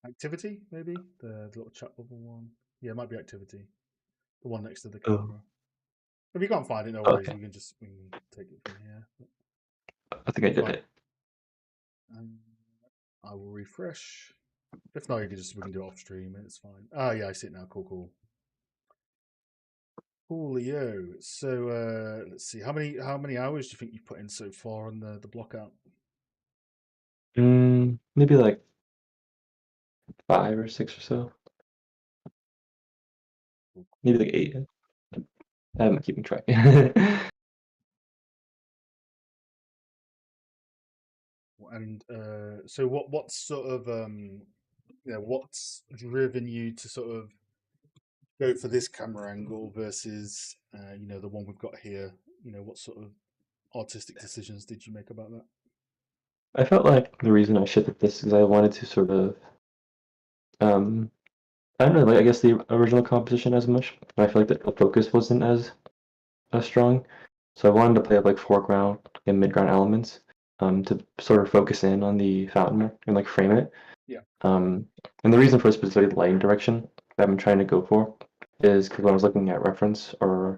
Activity, maybe the little chat bubble one. Yeah, it might be activity. The one next to the
oh,
camera. If you can't find it, no worries.
okay.
We can take it from here.
I think I did
Right.
it.
I will refresh. If not, we can do it off stream. It's fine. Ah, yeah, I see it now. Cool, cool. Coolio. So let's see. How many hours do you think you've put in so far on the block out?
Maybe like 5 or 6 or so. Maybe like 8. I haven't been keeping track.
And so what's sort of what's driven you to sort of go for this camera angle versus the one we've got here? What sort of artistic decisions did you make about that?
I felt like the reason I shifted this is I wanted to sort of, um, I don't know, like I guess the original composition as much. I feel like the focus wasn't as strong. So I wanted to play up like foreground and midground elements, to sort of focus in on the fountain and like frame it.
Yeah.
And the reason for specifically the lighting direction that I'm trying to go for is because when I was looking at reference, I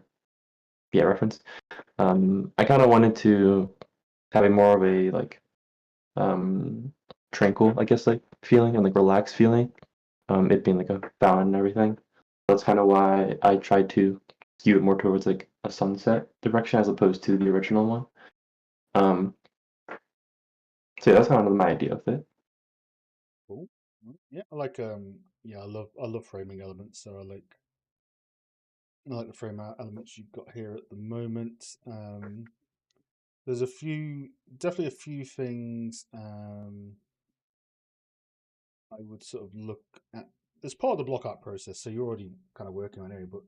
kind of wanted to have a more of a like tranquil, I guess, like feeling and like relaxed feeling. It being like a fountain and everything. That's kind of why I tried to skew it more towards like a sunset direction as opposed to the original one. Um, so yeah, that's kind of my idea of it.
Cool. Yeah, I like I love framing elements, so I like the frame out elements you've got here at the moment. There's definitely a few things I would sort of look at as part of the block art process. So you're already kind of working on it, but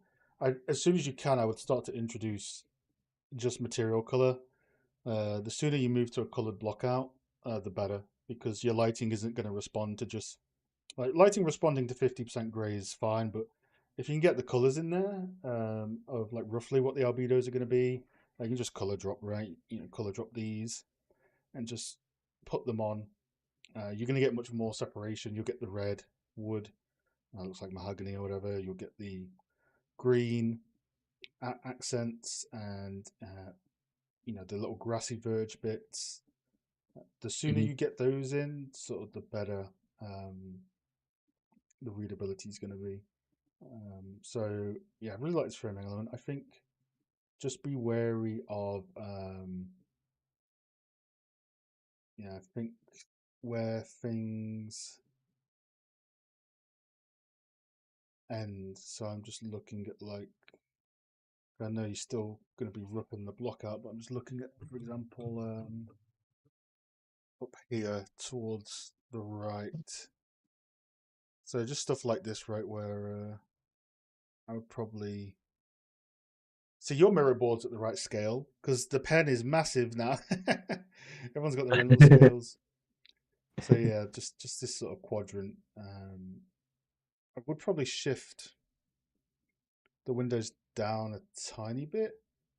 as soon as you can, I would start to introduce just material color. The sooner you move to a colored block out, the better, because your lighting isn't going to respond to just like lighting responding to 50% gray is fine, but if you can get the colors in there of like roughly what the albedos are going to be, you can just color drop, right? Color drop these and just put them on. You're going to get much more separation. You'll get the red wood, looks like mahogany or whatever. You'll get the green accents and the little grassy verge bits. The sooner
Mhm.
you get those in, sort of the better the readability is going to be. So yeah, I really like this framing element. I think just be wary of yeah, I think where things end. So I'm just looking at like, I know you're still going to be ripping the block out, but I'm just looking at, for example, up here towards the right. So just stuff like this, right, where I would probably. So your mirror board's at the right scale because the pen is massive now. Everyone's got their own little scales. So yeah, just this sort of quadrant. I would probably shift the windows down a tiny bit,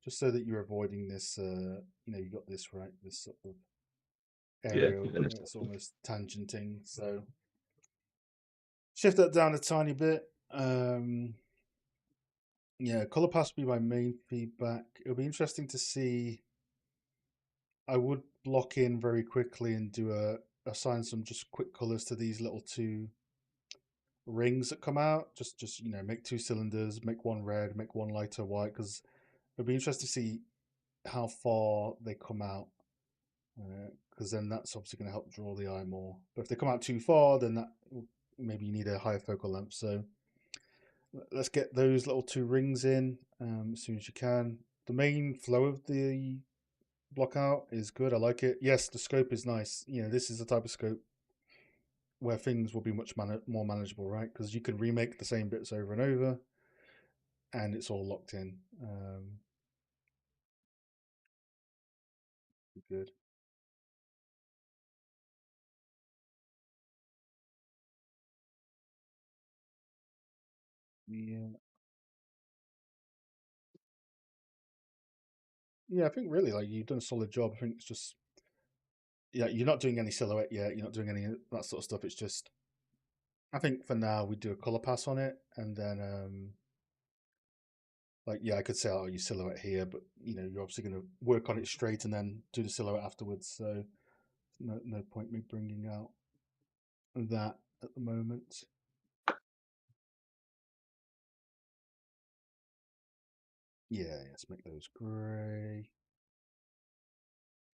just so that you're avoiding this. You got this right, this sort of area where it's almost tangenting. So shift that down a tiny bit. Yeah, color pass will be my main feedback. It'll be interesting to see. I would block in very quickly and assign some just quick colors to these little two rings that come out. Just make two cylinders, make one red, make one lighter white, because it'll be interesting to see how far they come out. Because then that's obviously going to help draw the eye more. But if they come out too far, then maybe you need a higher focal length. So let's get those little two rings in as soon as you can. The main flow of the Blockout is good. I like it. Yes, the scope is nice. This is the type of scope where things will be much more manageable, right? Because you can remake the same bits over and over, and it's all locked in. Good. Yeah, I think really like you've done a solid job. I think it's just you're not doing any silhouette yet. You're not doing any of that sort of stuff. It's just I think for now we do a color pass on it, and then I could say you silhouette here, but you're obviously going to work on it straight and then do the silhouette afterwards. So no point me bringing out that at the moment. Yeah, let's make those grey.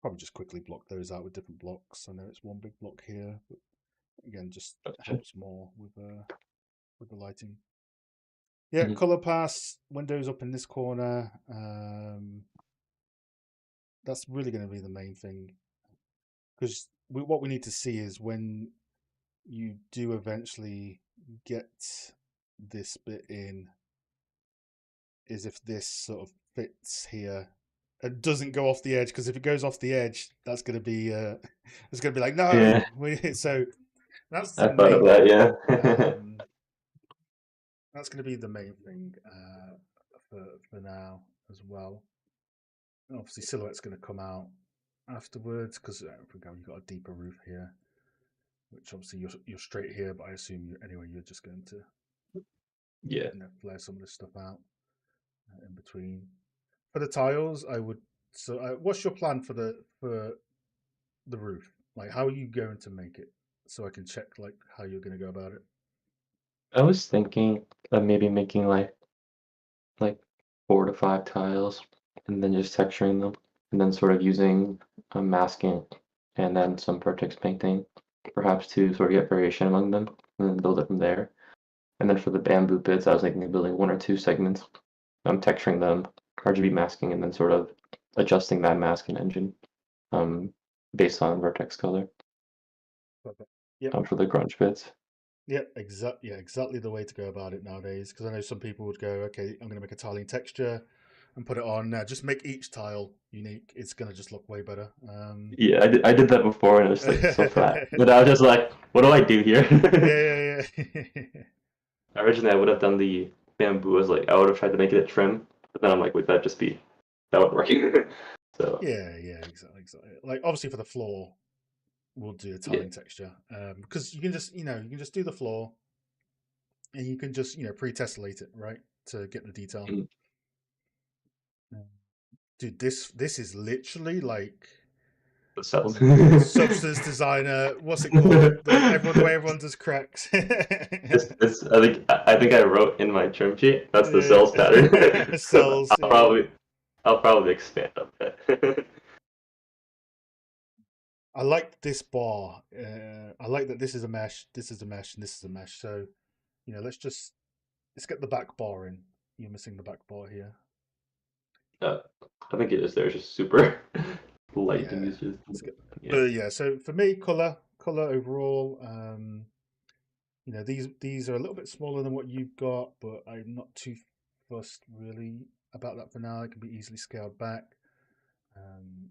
Probably just quickly block those out with different blocks. I know it's one big block here, but again, just helps more with the lighting. Yeah, color pass, windows up in this corner. That's really going to be the main thing, because what we need to see is when you do eventually get this bit in, is if this sort of fits here and doesn't go off the edge. Because if it goes off the edge, that's going to be it's going to be like no. Yeah. So that's the
thought of that. Yeah.
That's going to be the main thing for now as well. And obviously, silhouette's going to come out afterwards because you've got a deeper roof here, which obviously you're straight here, but I assume you're just going to flare some of this stuff out in between. For the tiles, I would. So, what's your plan for the roof? Like, how are you going to make it? So I can check like how you're going to go about it.
I was thinking of maybe making like 4 to 5 tiles, and then just texturing them, and then sort of using masking, and then some vertex painting, perhaps to sort of get variation among them, and then build it from there. And then for the bamboo bits, I was thinking of building 1 or 2 segments. Texturing them, RGB masking, and then sort of adjusting that masking engine based on vertex color.
Perfect. Yeah.
For the grunge bits.
Yeah, exactly the way to go about it nowadays. Because I know some people would go, okay, I'm going to make a tiling texture and put it on. Now, just make each tile unique. It's going to just look way better.
Yeah, I did that before, and it was like so flat. But I was just like, what do I do here?
Yeah.
Originally, I would have done the bamboo as I would have tried to make it a trim, but then I'm like, that would work. So
yeah, exactly. Like obviously for the floor, we'll do a tiling texture because you can just do the floor, and you can just pre-tessellate it right to get the detail. Dude, this is literally like
the cells.
Substance Designer. What's it called? The way everyone does cracks.
I think I wrote in my trim sheet. That's the cells pattern.
Cells.
I'll I'll probably expand on that.
I like this bar. I like that this is a mesh, this is a mesh, and this is a mesh. So, let's get the back bar in. You're missing the back bar here.
uh, I think it is. There's just super lighting
Yeah,
is just
let's get.
yeah.
Yeah. So for me, color overall. These are a little bit smaller than what you've got, but I'm not too fussed really about that for now. It can be easily scaled back. Um,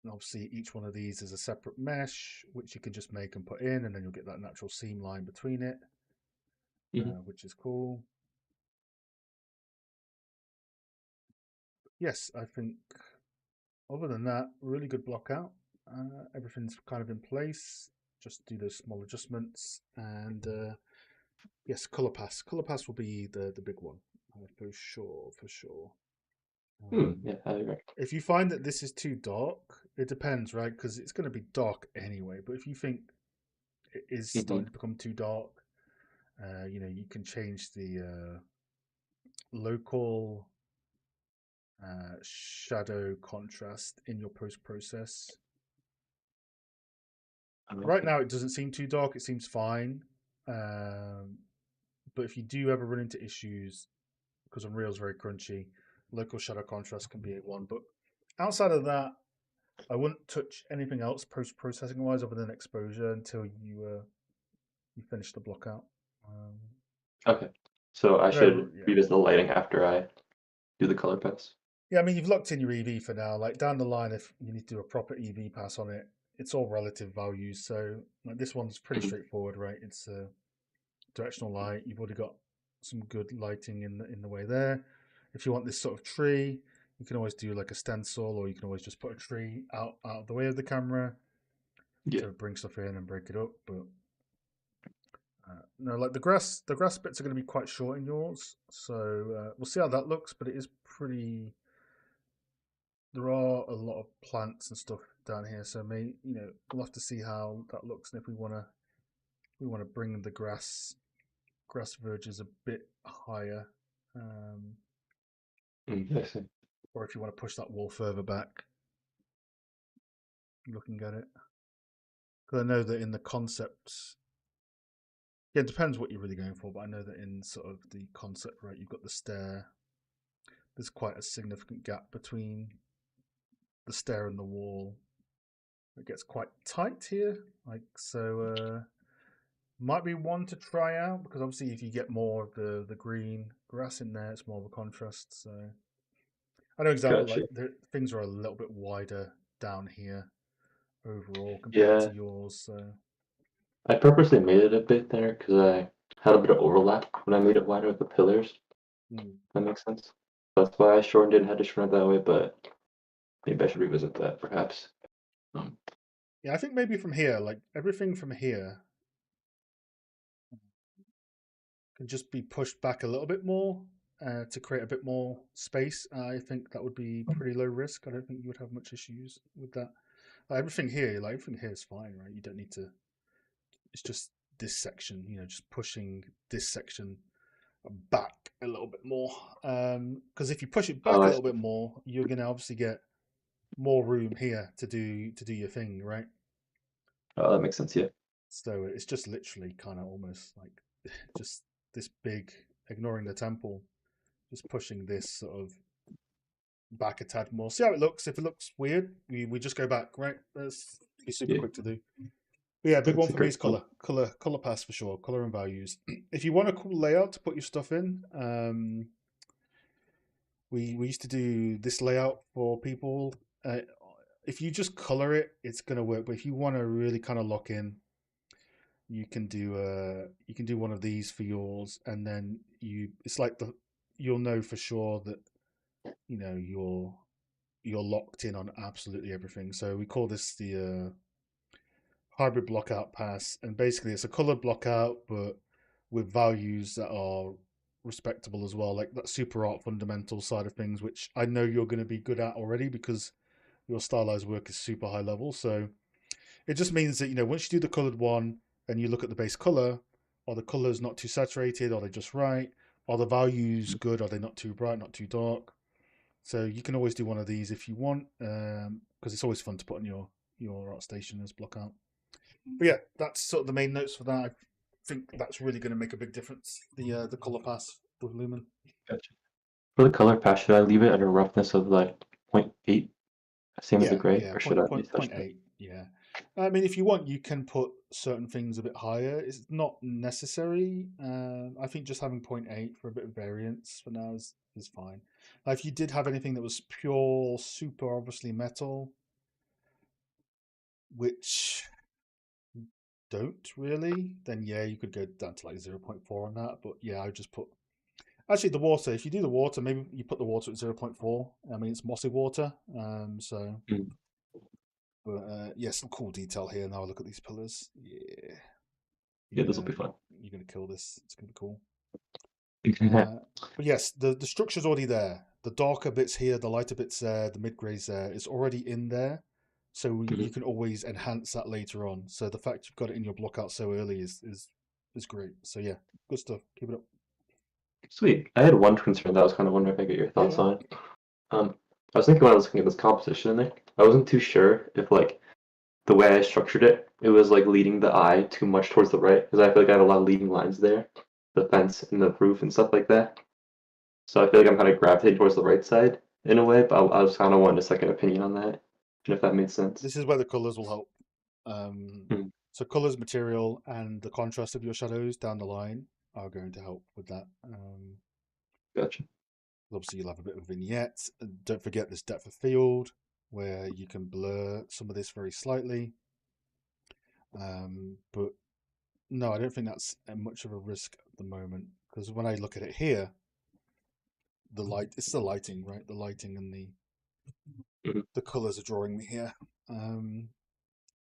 and obviously, each one of these is a separate mesh, which you can just make and put in, and then you'll get that natural seam line between it,
Mhm.
which is cool. Yes, I think other than that, really good block out. Everything's kind of in place. Just do those small adjustments, and yes, color pass. Color pass will be the big one for sure, for sure.
Yeah, I agree.
If you find that this is too dark, it depends, right? Because it's going to be dark anyway. But if you think it is starting
Hmm.
to become too dark, you can change the local shadow contrast in your post process. Right
Okay.
now, it doesn't seem too dark. It seems fine. Um, but if you do ever run into issues, because Unreal's very crunchy, local shadow contrast can be a one. But outside of that, I wouldn't touch anything else post processing wise other than exposure until you finish the block out. Um,
Okay. So I
no,
should
yeah,
revisit the lighting after I do the color pass.
yeah. I mean, you've locked in your EV for now. Like down the line, if you need to do a proper EV pass on it, it's all relative values. So like this one's pretty
Mhm.
straightforward, right? It's directional light. You've already got some good lighting in the way there. If you want this sort of tree, you can always do like a stencil, or you can always just put a tree out of the way of the camera
Yeah.
to bring stuff in and break it up. But no, like the grass bits are going to be quite short in yours, so we'll see how that looks. But it is pretty. There are a lot of plants and stuff down here, so we'll have to see how that looks, and if we want to bring the grass verges a bit higher, um,
I see.
or if you want to push that wall further back. Looking at it, because I know that in the concept, yeah, it depends what you're really going for. But I know that in sort of the concept, right, you've got the stair. There's quite a significant gap between the stair and the wall. It gets quite tight here, like so. Might be one to try out because obviously, if you get more of the green grass in there, it's more of a contrast. So I know example
Gotcha.
like things are a little bit wider down here overall compared to
Yeah,
yours. So
I purposely made it a bit thinner because I had a bit of overlap when I made it wider with the pillars.
mm.
That makes sense. That's why I shortened it and had to shorten it that way, but maybe I should revisit that perhaps. Um,
Yeah, I think maybe from here, like everything from here can just be pushed back a little bit more to create a bit more space. I think that would be pretty low risk. I don't think you would have much issues with that. Everything here is fine, right? You don't need to. It's just this section, just pushing this section back a little bit more. Because if you push it
oh,
back a
I
little
see.
bit more, you're gonna obviously get more room here to do your thing, right?
Oh, that makes sense. Yeah.
So it's just literally kind of almost like just this big, ignoring the temple, just pushing this sort of back a tad more. See how it looks. If it looks weird, we just go back, right? That's be super
Yeah.
quick to do. But yeah, big
That's
one
a
for me
great
is
point.
color pass for sure, color and values. If you want a cool layout to put your stuff in, we used to do this layout for people. Uh, if you just color it, it's gonna work. But if you want to really kind of lock in, you can do one of these for yours, and then it's like you'll know for sure that you're locked in on absolutely everything. So we call this the hybrid blockout pass, and basically it's a colored blockout, but with values that are respectable as well, like that super art fundamental side of things, which I know you're going to be good at already because your stylized work is super high level. So it just means that once you do the colored one and you look at the base color, are the colors not too saturated? Are they just right? Are the values good? Are they not too bright, not too dark? So you can always do one of these if you want, because it's always fun to put on your art station as Blockout. But yeah, that's sort of the main notes for that. I think that's really going to make a big difference. The color pass with Lumen.
Gotcha. For the color pass, should I leave it at a roughness of like 0.8, same as the gray,
Yeah,
or should I touch
point
that?
8. Yeah, I mean, if you want, you can put certain things a bit higher. It's not necessary. I think just having 0.8 for a bit of variance for now is fine. If you did have anything that was pure, super obviously metal, which don't really, then yeah, you could go down to like 0.4 on that. But yeah, I would just put. Actually, the water. If you do the water, maybe you put the water at 0.4. I mean, it's mossy water. So.
Mm.
But yeah, some cool detail here. Now look at these pillars. Yeah,
Yeah, this will be fun.
you're gonna kill this. It's gonna be cool.
Yeah.
But yes, the structure's already there. The darker bits here, the lighter bits there, the mid grays there. It's already in there, so you can always enhance that later on. So the fact you've got it in your blockout so early is great. So yeah, good stuff. Keep it up.
Sweet. I had one concern that I was kind of wondering if I get your thoughts
Yeah.
on. I was thinking when I was looking at this composition in there, I wasn't too sure if like the way I structured it, it was like leading the eye too much towards the right, because I feel like I had a lot of leading lines there, the fence and the roof and stuff like that. So I feel like I'm kind of gravitating towards the right side in a way, but I was kind of wanting a second opinion on that, and if that made sense.
This is where the colors will help.
Mhm.
So colors, material, and the contrast of your shadows down the line are going to help with that.
Gotcha.
Obviously, you'll have a bit of a vignette. Don't forget this depth of field where you can blur some of this very slightly. But no, I don't think that's much of a risk at the moment, because when I look at it here, it's the lighting, right? The lighting and
Mhm.
the colors are drawing me here.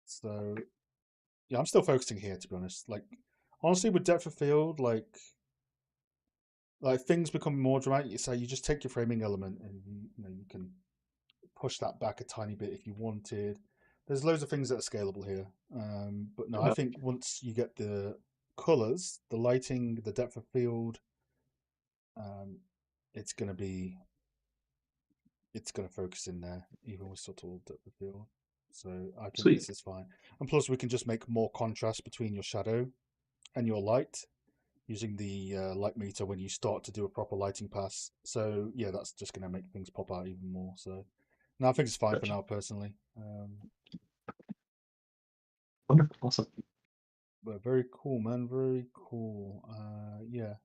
So yeah, I'm still focusing here, to be honest. Like honestly, with depth of field, like things become more dramatic. So you just take your framing element and you can push that back a tiny bit if you wanted. There's loads of things that are scalable here. But no, I think once you get the colors, the lighting, the depth of field, um, it's gonna focus in there, even with subtle depth of field. So I think
Sweet.
this is fine. And plus, we can just make more contrast between your shadow and your light using the light meter when you start to do a proper lighting pass. So yeah, that's just gonna make things pop out even more. So no, I think it's fine for
Gotcha.
now, personally.
Wonderful. Awesome.
But very cool, man. Very cool. Yeah,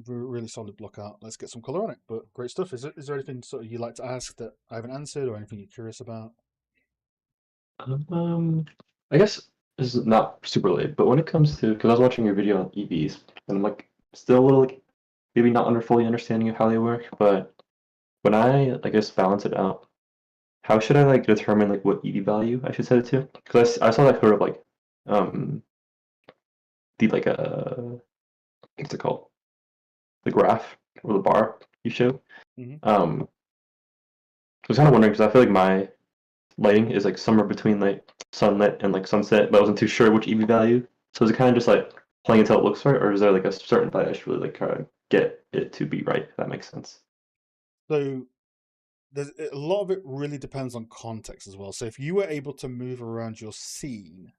really solid block out. Let's get some color on it. But great stuff. Is there anything sort of you'd like to ask that I haven't answered, or anything you're curious about?
I guess this is not super late, but when it comes to, because I was watching your video on EVs, and I'm like still a little like maybe not under fully understanding of how they work, but when I guess balance it out, how should I like determine like what EV value I should set it to? Because I saw that sort of like um the like what's it called? The graph or the bar you showed.
Mm-hmm.
I was kind of wondering because I feel like my lighting is like somewhere between like sunlit and like sunset, but I wasn't too sure which EV value. So is it kind of just like playing until it looks right, or is there like a certain value I should really like try to get it to be right? If that makes sense.
So there's a lot of it really depends on context as well. So if you were able to move around your scene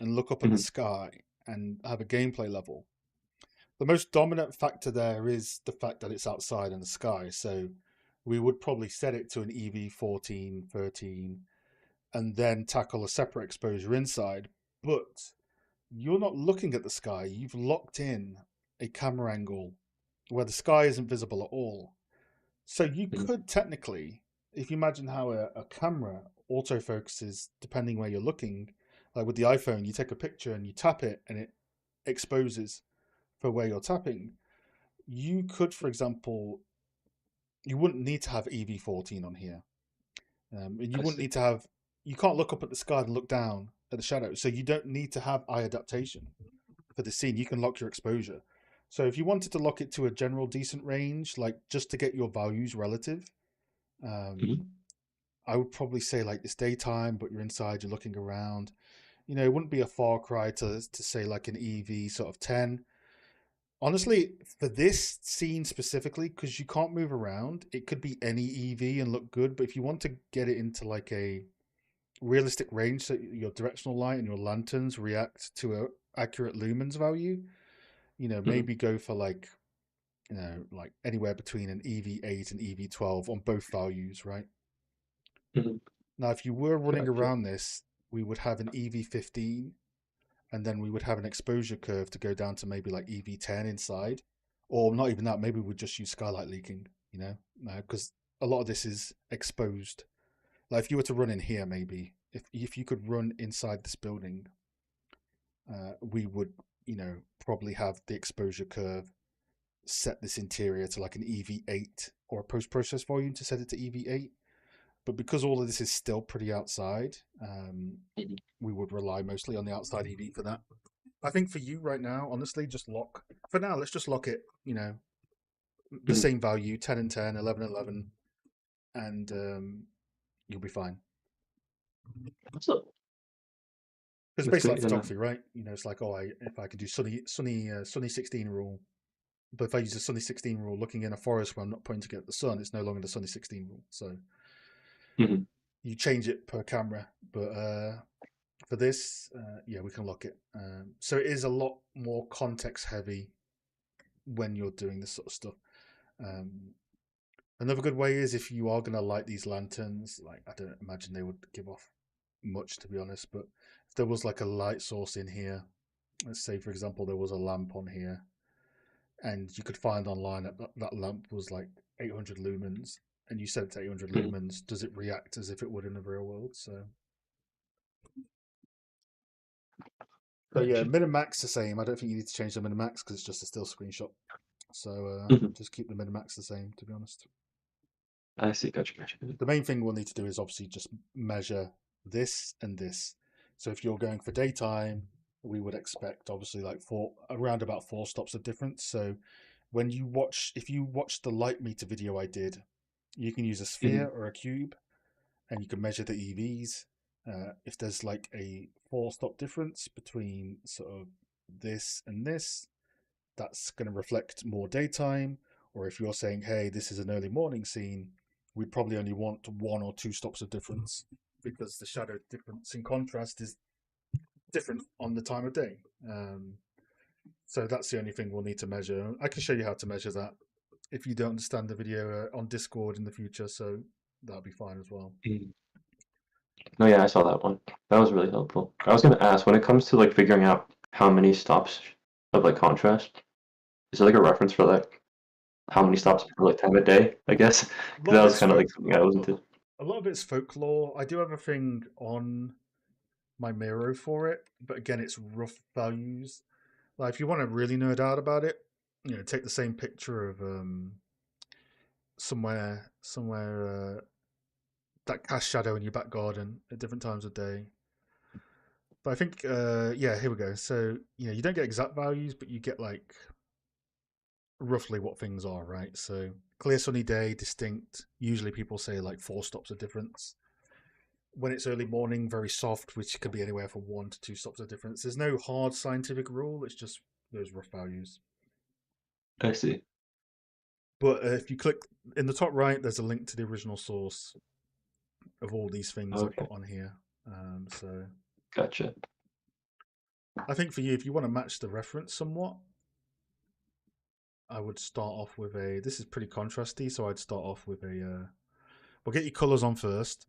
and look up at the
Mm-hmm.
sky and have a gameplay level, the most dominant factor there is the fact that it's outside in the sky. So we would probably set it to an EV 14, 13, and then tackle a separate exposure inside. But you're not looking at the sky. You've locked in a camera angle where the sky isn't visible at all. So you
Mm-hmm.
could technically, if you imagine how a camera autofocuses depending where you're looking, like with the iPhone, you take a picture and you tap it and it exposes for where you're tapping. You could, for example, you wouldn't need to have EV14 on here. And you
I
wouldn't
see.
need to have, you can't look up at the sky and look down at the shadow. So you don't need to have eye adaptation for the scene. You can lock your exposure. So if you wanted to lock it to a general decent range, like just to get your values relative,
Mm-hmm.
I would probably say like it's daytime, but you're inside, you're looking around. It wouldn't be a far cry to say like an EV sort of 10. Honestly, for this scene specifically, because you can't move around, it could be any EV and look good. But if you want to get it into like a realistic range, so your directional light and your lanterns react to a accurate lumens value, maybe go for like like anywhere between an EV8 and EV12 on both values, right?
Mhm.
Now, if you were running
Gotcha.
around this, we would have an EV15, and then we would have an exposure curve to go down to maybe like EV10 inside, or not even that. Maybe we'd just use skylight leaking, because a lot of this is exposed. Like if you were to run in here, maybe if you could run inside this building, we would, probably have the exposure curve set this interior to like an EV8 or a post-process volume to set it to EV8. But because all of this is still pretty outside,
Mhm.
we would rely mostly on the outside EV for that. I think for you right now, honestly, just lock. For now, let's just lock it, the
Mhm.
same value, 10 and 10, 11 and 11, and you'll be fine.
So
Because it's
that's
basically
great.
like photography, right? It's like, if I can do sunny 16 rule, but if I use the sunny 16 rule looking in a forest where I'm not pointing at the sun, it's no longer the sunny 16 rule. So
Mhm.
you change it per camera, but for this, yeah, we can lock it. So it is a lot more context heavy when you're doing this sort of stuff. Another good way is if you are going to light these lanterns, like I don't imagine they would give off much, to be honest, but if there was like a light source in here, let's say for example there was a lamp on here, and you could find online that lamp was like 800 lumens, and you set it to 800
Mhm.
lumens, does it react as if it would in the real world? So yeah,
Gotcha.
min and max the same. I don't think you need to change the min and max because it's just a still screenshot. So
Mhm.
just keep the min and max the same, to be honest.
I see. Gotcha. Gotcha.
The main thing we'll need to do is obviously just measure this and this. So if you're going for daytime, we would expect obviously like around about 4 stops of difference. So if you watch the light meter video I did, you can use a sphere
Mhm.
or a cube, and you can measure the EVs. If there's like a 4 stop difference between sort of this and this, that's going to reflect more daytime. Or if you're saying, hey, this is an early morning scene, we'd probably only want 1 or 2 stops of difference because the shadow difference in contrast is different on the time of day. So that's the only thing we'll need to measure. I can show you how to measure that if you don't understand the video on Discord in the future, so that'll be fine as well.
Mhm. No, yeah, I saw that one. That was really helpful. I was gonna ask, when it comes to like figuring out how many stops of like contrast, is there like a reference for like how many stops per like time of day? I guess
A
because
lot
that
of
was
it's
kind of
folk,
like something I was into.
a lot of it's folklore. I do have a thing on my Miro for it, but again, it's rough values. Like if you want to really nerd out about it, take the same picture of somewhere that casts shadow in your back garden at different times of day. But I think yeah, here we go. So you don't get exact values, but you get like roughly what things are, right? So clear sunny day, distinct. Usually people say like 4 stops of difference. When it's early morning, very soft, which could be anywhere from 1 to 2 stops of difference. There's no hard scientific rule. It's just those rough values.
I see.
But if you click in the top right, there's a link to the original source of all these things I've
Okay,
put on here. So
gotcha.
I think for you, if you want to match the reference somewhat, I would start off with a. This is pretty contrasty, so I'd start off with a. We'll get your colors on first,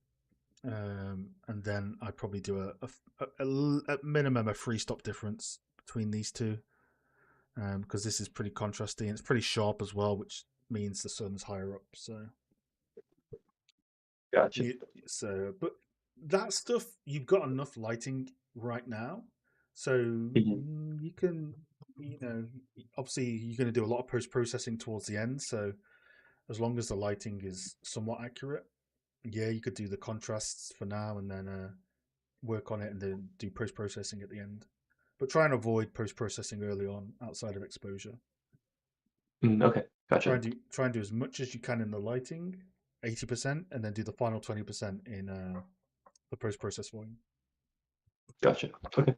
and then I'd probably do at minimum a 3 stop difference between these two, because this is pretty contrasty and it's pretty sharp as well, which means the sun's higher up. So
Gotcha.
but that stuff you've got enough lighting right now, so
Mhm.
you can, obviously you're going to do a lot of post processing towards the end. So as long as the lighting is somewhat accurate, yeah, you could do the contrasts for now and then work on it and then do post processing at the end. But try and avoid post processing early on outside of exposure.
Okay,
Try
gotcha.
and do as much as you can in the lighting, 80%, and then do the final 20% in the post process volume.
Gotcha. Okay.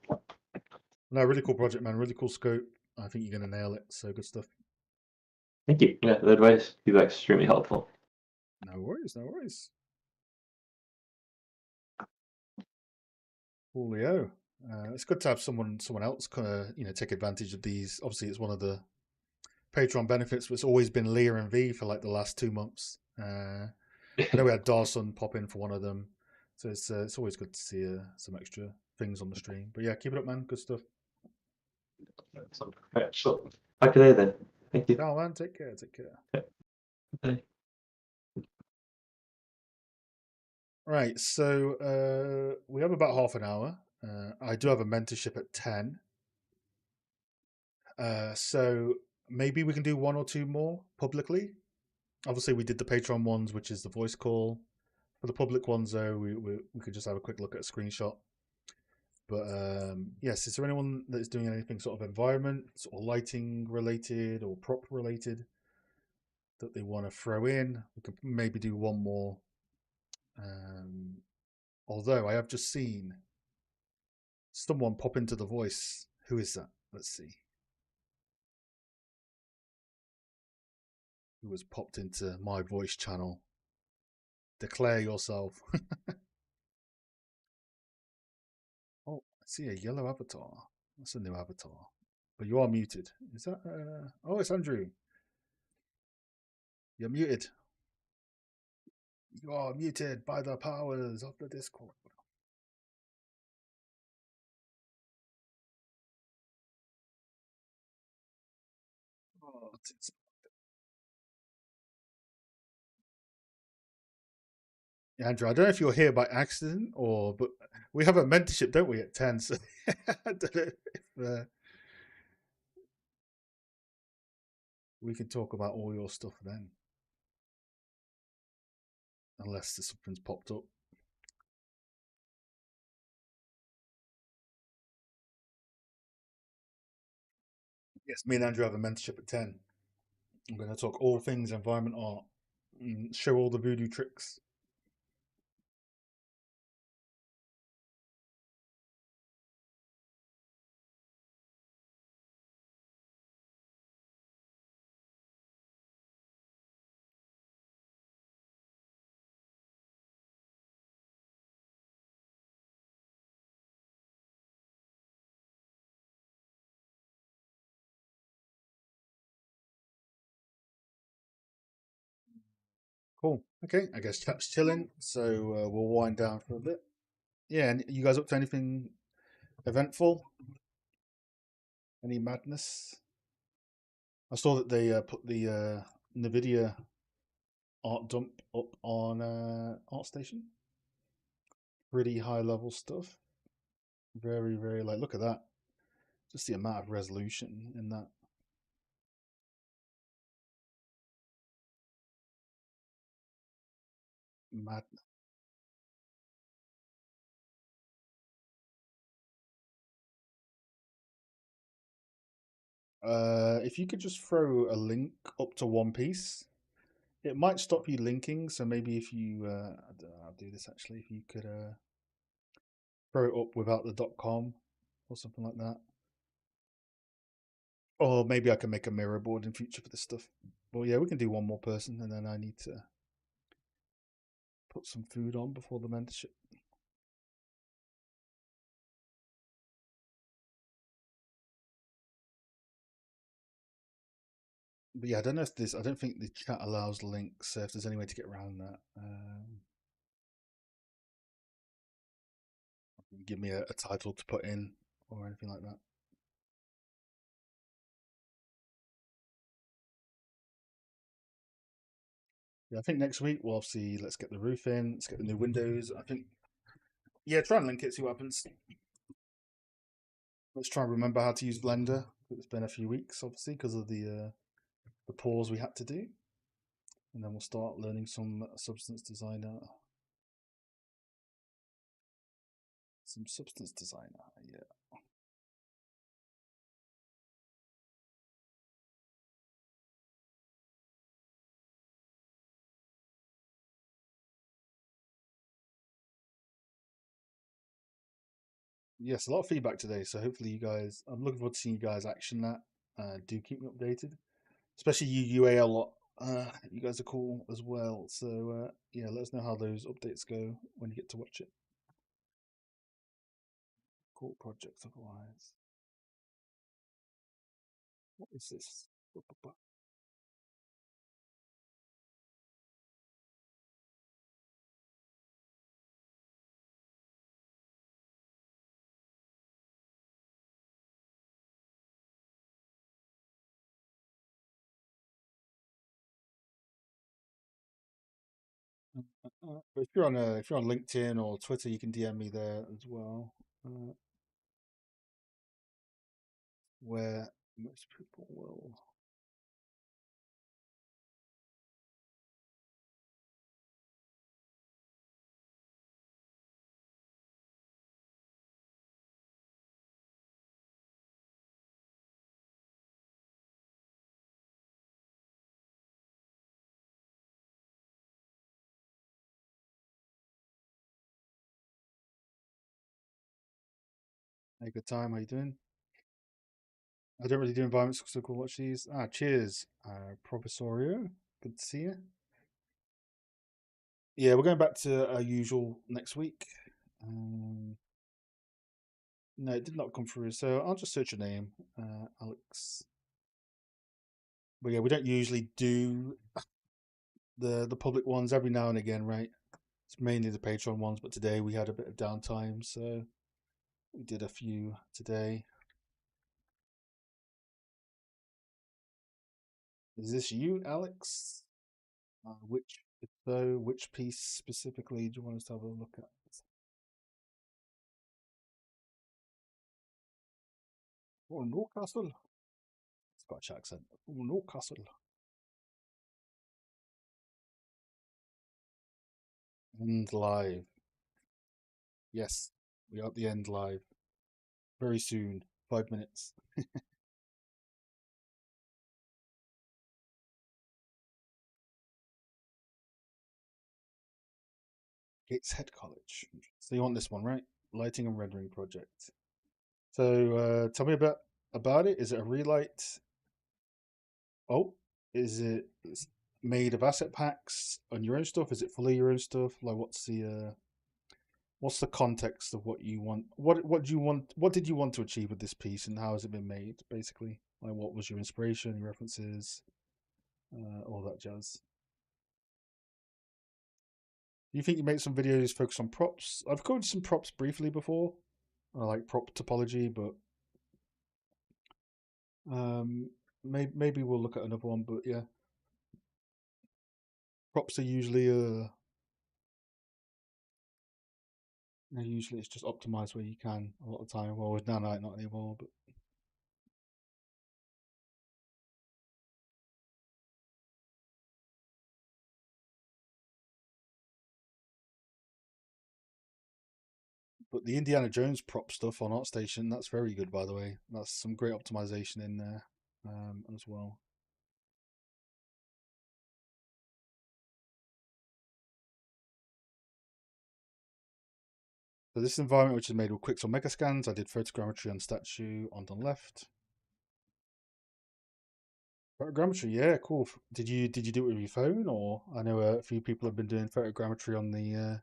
No, really cool project, man. Really cool scope. I think you're going to nail it. So good stuff.
Thank you. Yeah, the advice feedback is extremely helpful.
No worries, no worries. Julio. It's good to have someone else kind of take advantage of these. Obviously, it's one of the Patreon benefits, but it's always been Leah and V for like the last 2 months. I know we had Dawson pop in for one of them, so it's always good to see some extra things on the stream. But yeah, keep it up, man. Good stuff.
All right, so talk today then. Thank you.
Ciao, man. Take care. Take care.
Bye.
Right, so we have about half an hour. I do have a mentorship at 10. So maybe we can do one or two more publicly. Obviously, we did the Patreon ones, which is the voice call. For the public ones, though, we could just have a quick look at a screenshot. But yes, is there anyone that is doing anything sort of environment, sort of lighting related or prop related that they want to throw in? We could maybe do one more. Although I have just seen someone pop into the voice. Who is that? Let's see. Who has popped into my voice channel? Declare yourself. Oh, I see a yellow avatar. That's a new avatar. But you are muted. Is that? Oh, it's Andrew. You're muted. You are muted by the powers of the Discord. Oh, Andrew, I don't know if you're here by accident but we have a mentorship, don't we, at 10? So I don't know if we can talk about all your stuff then. Unless something's popped up. Yes, me and Andrew have a mentorship at 10. I'm going to talk all things environment art and show all the voodoo tricks. Cool. Okay, I guess chat's chilling, so we'll wind down for a bit. Yeah, and you guys up to anything eventful? Any madness? I saw that they put the NVIDIA art dump up on ArtStation. Pretty high level stuff. Very, very like, look at that. Just the amount of resolution in that. Mad. If you could just throw a link up to One Piece, it might stop you linking. So maybe if you, I don't know, I'll do this actually. If you could throw it up without the .com or something like that. Or maybe I can make a mirror board in future for this stuff. Well, yeah, we can do one more person, and then I need to put some food on before the mentorship. But yeah, I don't know if this. I don't think the chat allows links. So if there's any way to get around that, give me a title to put in or anything like that. Yeah, I think next week we'll obviously let's get the roof in, let's get the new windows. I think, yeah, try and link it, see what happens. Let's try and remember how to use Blender. It's been a few weeks, obviously, because of the pause we had to do, and then we'll start learning some Substance Designer. Some Substance Designer, yeah. Yes, a lot of feedback today, so hopefully you guys. I'm looking forward to seeing you guys action that. Do keep me updated, especially you UA a lot. You guys are cool as well. So yeah, let us know how those updates go when you get to watch it. Cool projects otherwise. What is this? But if you're on LinkedIn or Twitter, you can DM me there as well. Where most people will. Hey, good time. How you doing? I don't really do environments, so cool. Watch these. Cheers, Professorio. Good to see you. Yeah, we're going back to our usual next week. No, it did not come through, so I'll just search your name, Alex. But yeah, we don't usually do the public ones. Every now and again, right? It's mainly the Patreon ones, but today we had a bit of downtime, so we did a few today. Is this you, Alex? If so, which piece specifically do you want us to have a look at? Oh, Newcastle. Scottish accent. Oh, Newcastle. End live. Yes, we are at the end live. Very soon. 5 minutes. Gateshead College. So you want this one, right? Lighting and rendering project. So tell me about it. Is it a relight? Oh, is it made of asset packs on your own stuff? Is it fully your own stuff? Like, what's the context of what you want? What do you want? What did you want to achieve with this piece, and how has it been made? Basically, like, what was your inspiration, your references, all that jazz? Do you think you make some videos focused on props? I've covered some props briefly before. I like prop topology, but maybe we'll look at another one. But yeah, props are usually usually it's just optimized where you can a lot of the time. Well, with Nanite not anymore, but the Indiana Jones prop stuff on ArtStation, that's very good, by the way. That's some great optimization in there as well. So this environment, which is made with Quixel Megascans, I did photogrammetry on statue on the left. Photogrammetry, yeah, cool. Did you do it with your phone, or I know a few people have been doing photogrammetry on the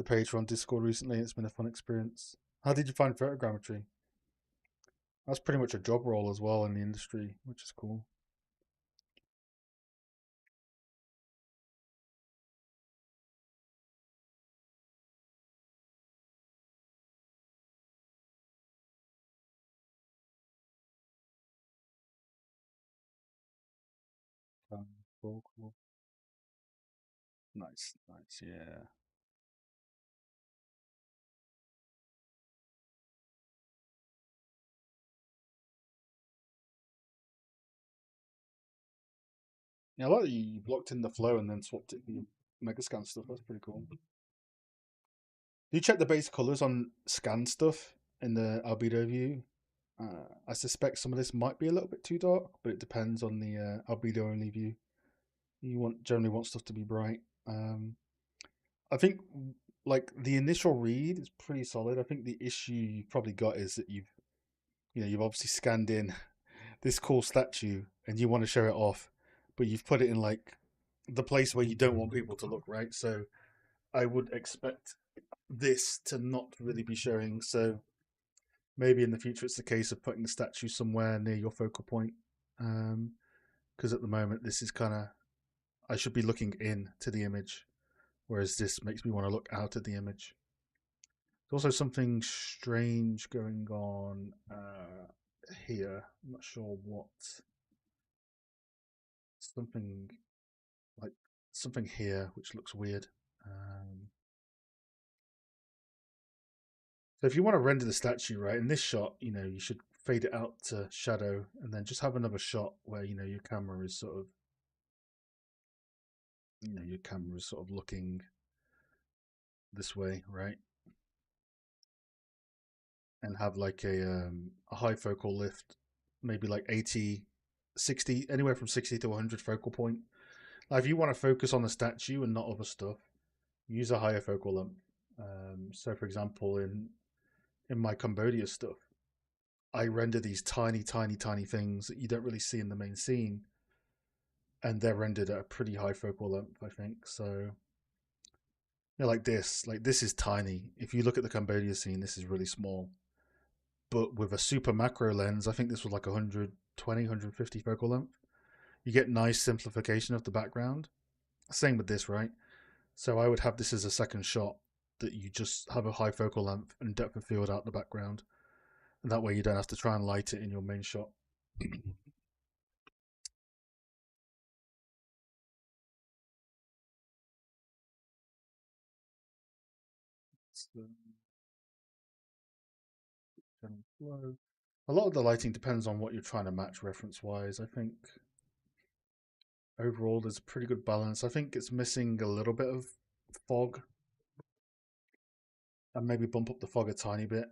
page on Discord recently. It's been a fun experience. How did you find photogrammetry? That's pretty much a job role as well in the industry, which is cool. Cool. Nice, yeah. Yeah, I like that you blocked in the flow and then swapped it the Megascan stuff. That's pretty cool. Do you check the base colors on scan stuff in the albedo view? I suspect some of this might be a little bit too dark, but it depends on the albedo only view. You generally want stuff to be bright. I think like the initial read is pretty solid. I think the issue you've probably got is that you've obviously scanned in this cool statue and you want to show it off, but you've put it in like the place where you don't want people to look, right? So I would expect this to not really be showing. So maybe in the future it's the case of putting the statue somewhere near your focal point. Because at the moment this is kind of, I should be looking in to the image, whereas this makes me want to look out at the image. There's also something strange going on here. I'm not sure what. Something like something here which looks weird. So if you want to render the statue, right, in this shot, you should fade it out to shadow and then just have another shot where, your camera is sort of, your camera is sort of looking this way, right? And have like a high focal lift, maybe like 80, 60, anywhere from 60 to 100 focal point. Now, if you want to focus on the statue and not other stuff, use a higher focal length. So for example, in my Cambodia stuff, I render these tiny, tiny, tiny things that you don't really see in the main scene, and they're rendered at a pretty high focal length, I think. So, like this is tiny. If you look at the Cambodia scene, this is really small. But with a super macro lens, I think this was like 120, 150 focal length. You get nice simplification of the background. Same with this, right? So I would have this as a second shot that you just have a high focal length and depth of field out the background. And that way you don't have to try and light it in your main shot. Flow. A lot of the lighting depends on what you're trying to match reference-wise. I think overall there's a pretty good balance. I think it's missing a little bit of fog. And maybe bump up the fog a tiny bit,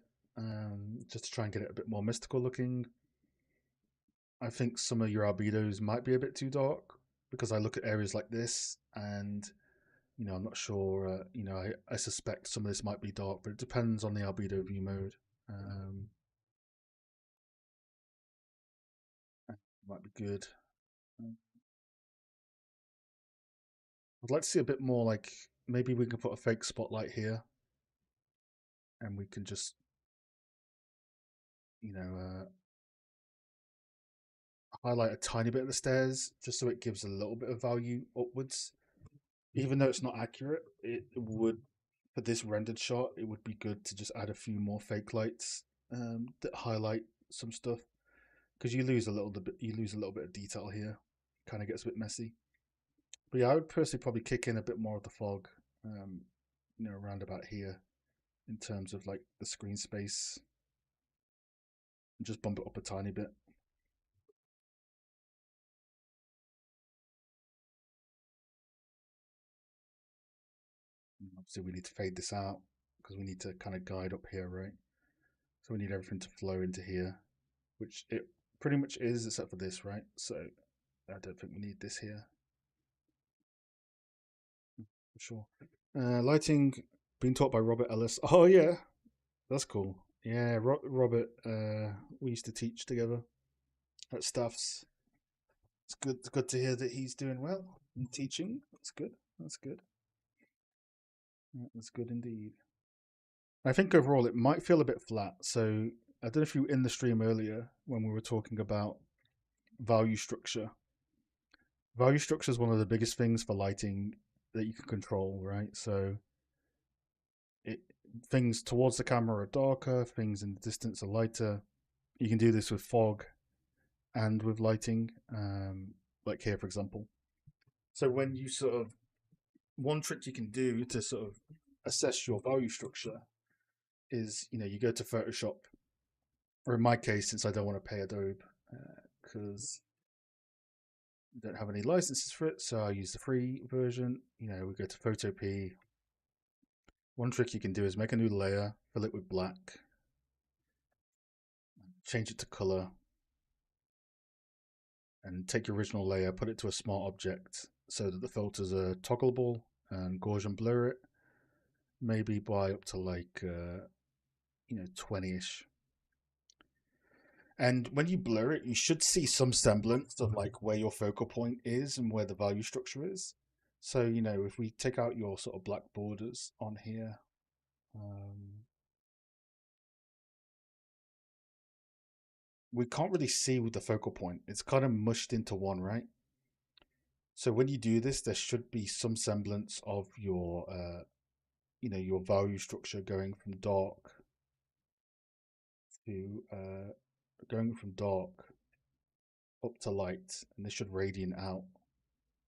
just to try and get it a bit more mystical looking. I think some of your albedos might be a bit too dark, because I look at areas like this and I'm not sure, I suspect some of this might be dark, but it depends on the albedo view mode. Might be good. I'd like to see a bit more, like maybe we can put a fake spotlight here and we can just highlight a tiny bit of the stairs just so it gives a little bit of value upwards. Even though it's not accurate, it would, for this rendered shot, it would be good to just add a few more fake lights that highlight some stuff, because you lose a little bit of detail here. Kind of gets a bit messy. But yeah, I would personally probably kick in a bit more of the fog, around about here, in terms of like the screen space, and just bump it up a tiny bit. And obviously, we need to fade this out because we need to kind of guide up here, right? So we need everything to flow into here, which it pretty much is, except for this, right? So I don't think we need this here. For sure. Lighting being taught by Robert Ellis. Oh yeah, that's cool. Yeah, Robert. We used to teach together at Staffs. It's good. It's good to hear that he's doing well in teaching. That's good. That's good. That's good indeed. I think overall it might feel a bit flat. So I don't know if you were in the stream earlier when we were talking about value structure. Value structure is one of the biggest things for lighting that you can control, right? So things towards the camera are darker, things in the distance are lighter. You can do this with fog and with lighting, like here, for example. So when you one trick you can do to sort of assess your value structure is, you go to Photoshop, or in my case, since I don't want to pay Adobe, because I don't have any licenses for it, so I use the free version. We go to Photo P. One trick you can do is make a new layer, fill it with black, change it to color, and take your original layer, put it to a smart object so that the filters are toggleable, and Gaussian blur it, maybe by up to like 20ish. And when you blur it, you should see some semblance of like where your focal point is and where the value structure is. So, you know, if we take out your sort of black borders on here, we can't really see with the focal point. It's kind of mushed into one, right? So when you do this, there should be some semblance of your, you know, your value structure going from dark to up to light, and this should radiant out,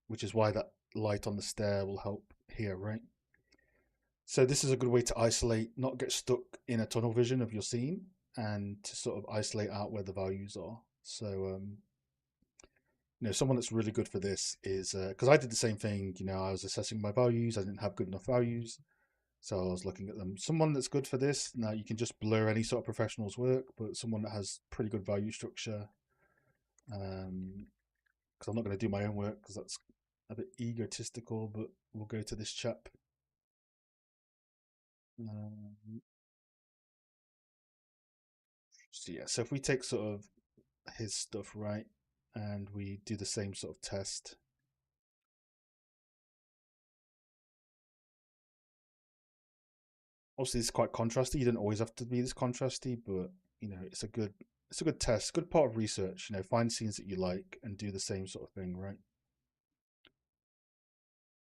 which is why that light on the stair will help here, right? So this is a good way to isolate, not get stuck in a tunnel vision of your scene, and to sort of isolate out where the values are. So you know, someone that's really good for this is because I did the same thing. You know, I was assessing my values, I didn't have good enough values, so I was looking at them. Someone that's good for this, now you can just blur any sort of professional's work, but someone that has pretty good value structure, because I'm not going to do my own work because that's a bit egotistical, but we'll go to this chap. So yeah, so if we take sort of his stuff, right, and we do the same sort of test. Obviously, it's quite contrasty. You don't always have to be this contrasty, but you know, it's a good test, good part of research. You know, find scenes that you like and do the same sort of thing, right?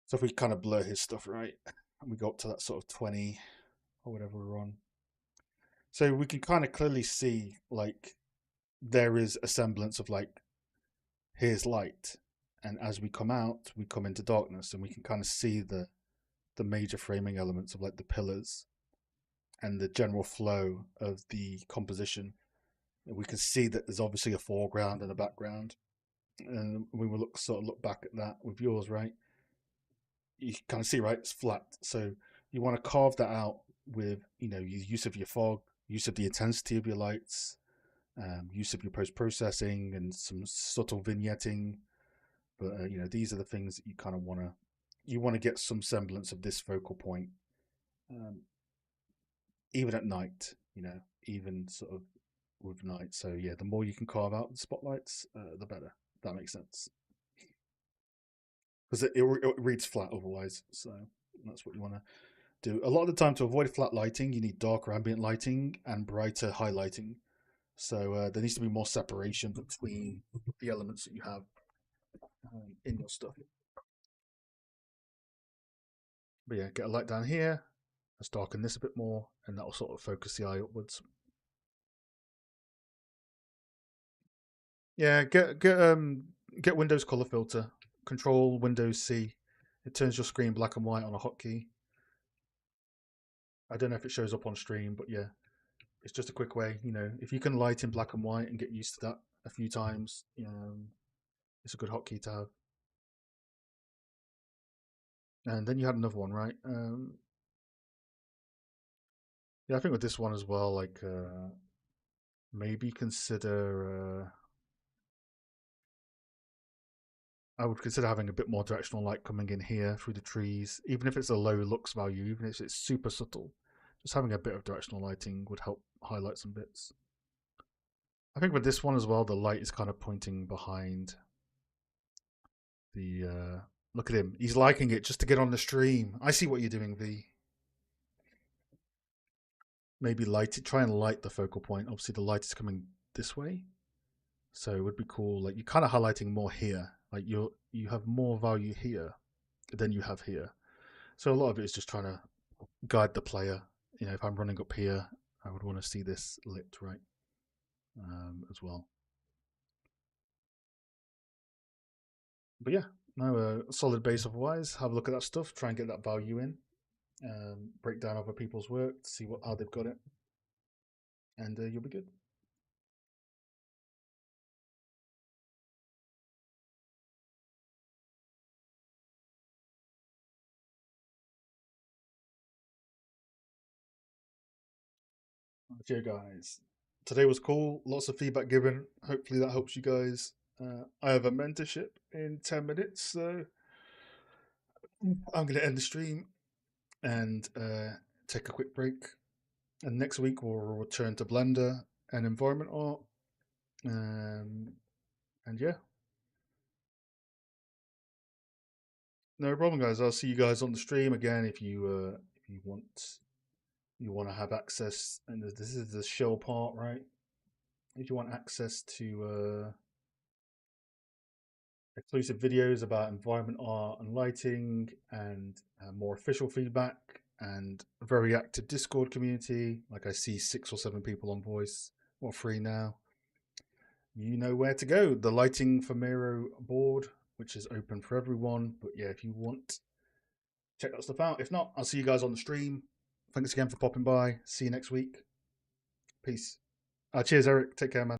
So if we kind of blur his stuff, right, and we go up to that sort of 20 or whatever we're on, so we can kind of clearly see like there is a semblance of like here's light, and as we come out, we come into darkness, and we can kind of see the major framing elements of like the pillars and the general flow of the composition. We can see that there's obviously a foreground and a background, and when we look back at that with yours, right, you kind of see, right, it's flat. So you want to carve that out with, you know, use of your fog, use of the intensity of your lights, use of your post-processing, and some subtle vignetting. But you know, these are the things that you kind of want to get some semblance of this focal point, even at night. You know, even sort of with night. So yeah, the more you can carve out the spotlights, the better. If that makes sense. Because it reads flat otherwise. So that's what you want to do. A lot of the time, to avoid flat lighting, you need darker ambient lighting and brighter highlighting. So there needs to be more separation between the elements that you have in your stuff. But yeah, get a light down here. Let's darken this a bit more, and that will sort of focus the eye upwards. Yeah, get Windows color filter. Control Windows C. It turns your screen black and white on a hotkey. I don't know if it shows up on stream, but yeah, it's just a quick way. You know, if you can light in black and white and get used to that a few times, it's a good hotkey to have. And then you had another one, right? Yeah, I think with this one as well, like maybe consider. I would consider having a bit more directional light coming in here through the trees, even if it's a low lux value, even if it's super subtle. Just having a bit of directional lighting would help highlight some bits. I think with this one as well, the light is kind of pointing behind the. Look at him. He's liking it just to get on the stream. I see what you're doing, V. Maybe light it. Try and light the focal point. Obviously, the light is coming this way, so it would be cool. Like you're kind of highlighting more here. Like you have more value here than you have here. So a lot of it is just trying to guide the player. You know, if I'm running up here, I would want to see this lit right as well. But yeah, no, a solid base otherwise. Have a look at that stuff. Try and get that value in. Break down other people's work, see how they've got it, and you'll be good. Okay, guys. Today was cool. Lots of feedback given. Hopefully that helps you guys. I have a mentorship in 10 minutes, so I'm going to end the stream and take a quick break. And next week we'll return to Blender and environment art. And yeah, no problem, guys. I'll see you guys on the stream again if you want to have access. And this is the shell part, right? If you want access to exclusive videos about environment art and lighting, and more official feedback, and a very active Discord community. Like I see 6 or 7 people on voice or free now. You know where to go. The Lighting for Miro board, which is open for everyone. But yeah, if you want, check that stuff out. If not, I'll see you guys on the stream. Thanks again for popping by. See you next week. Peace. Cheers, Eric. Take care, man.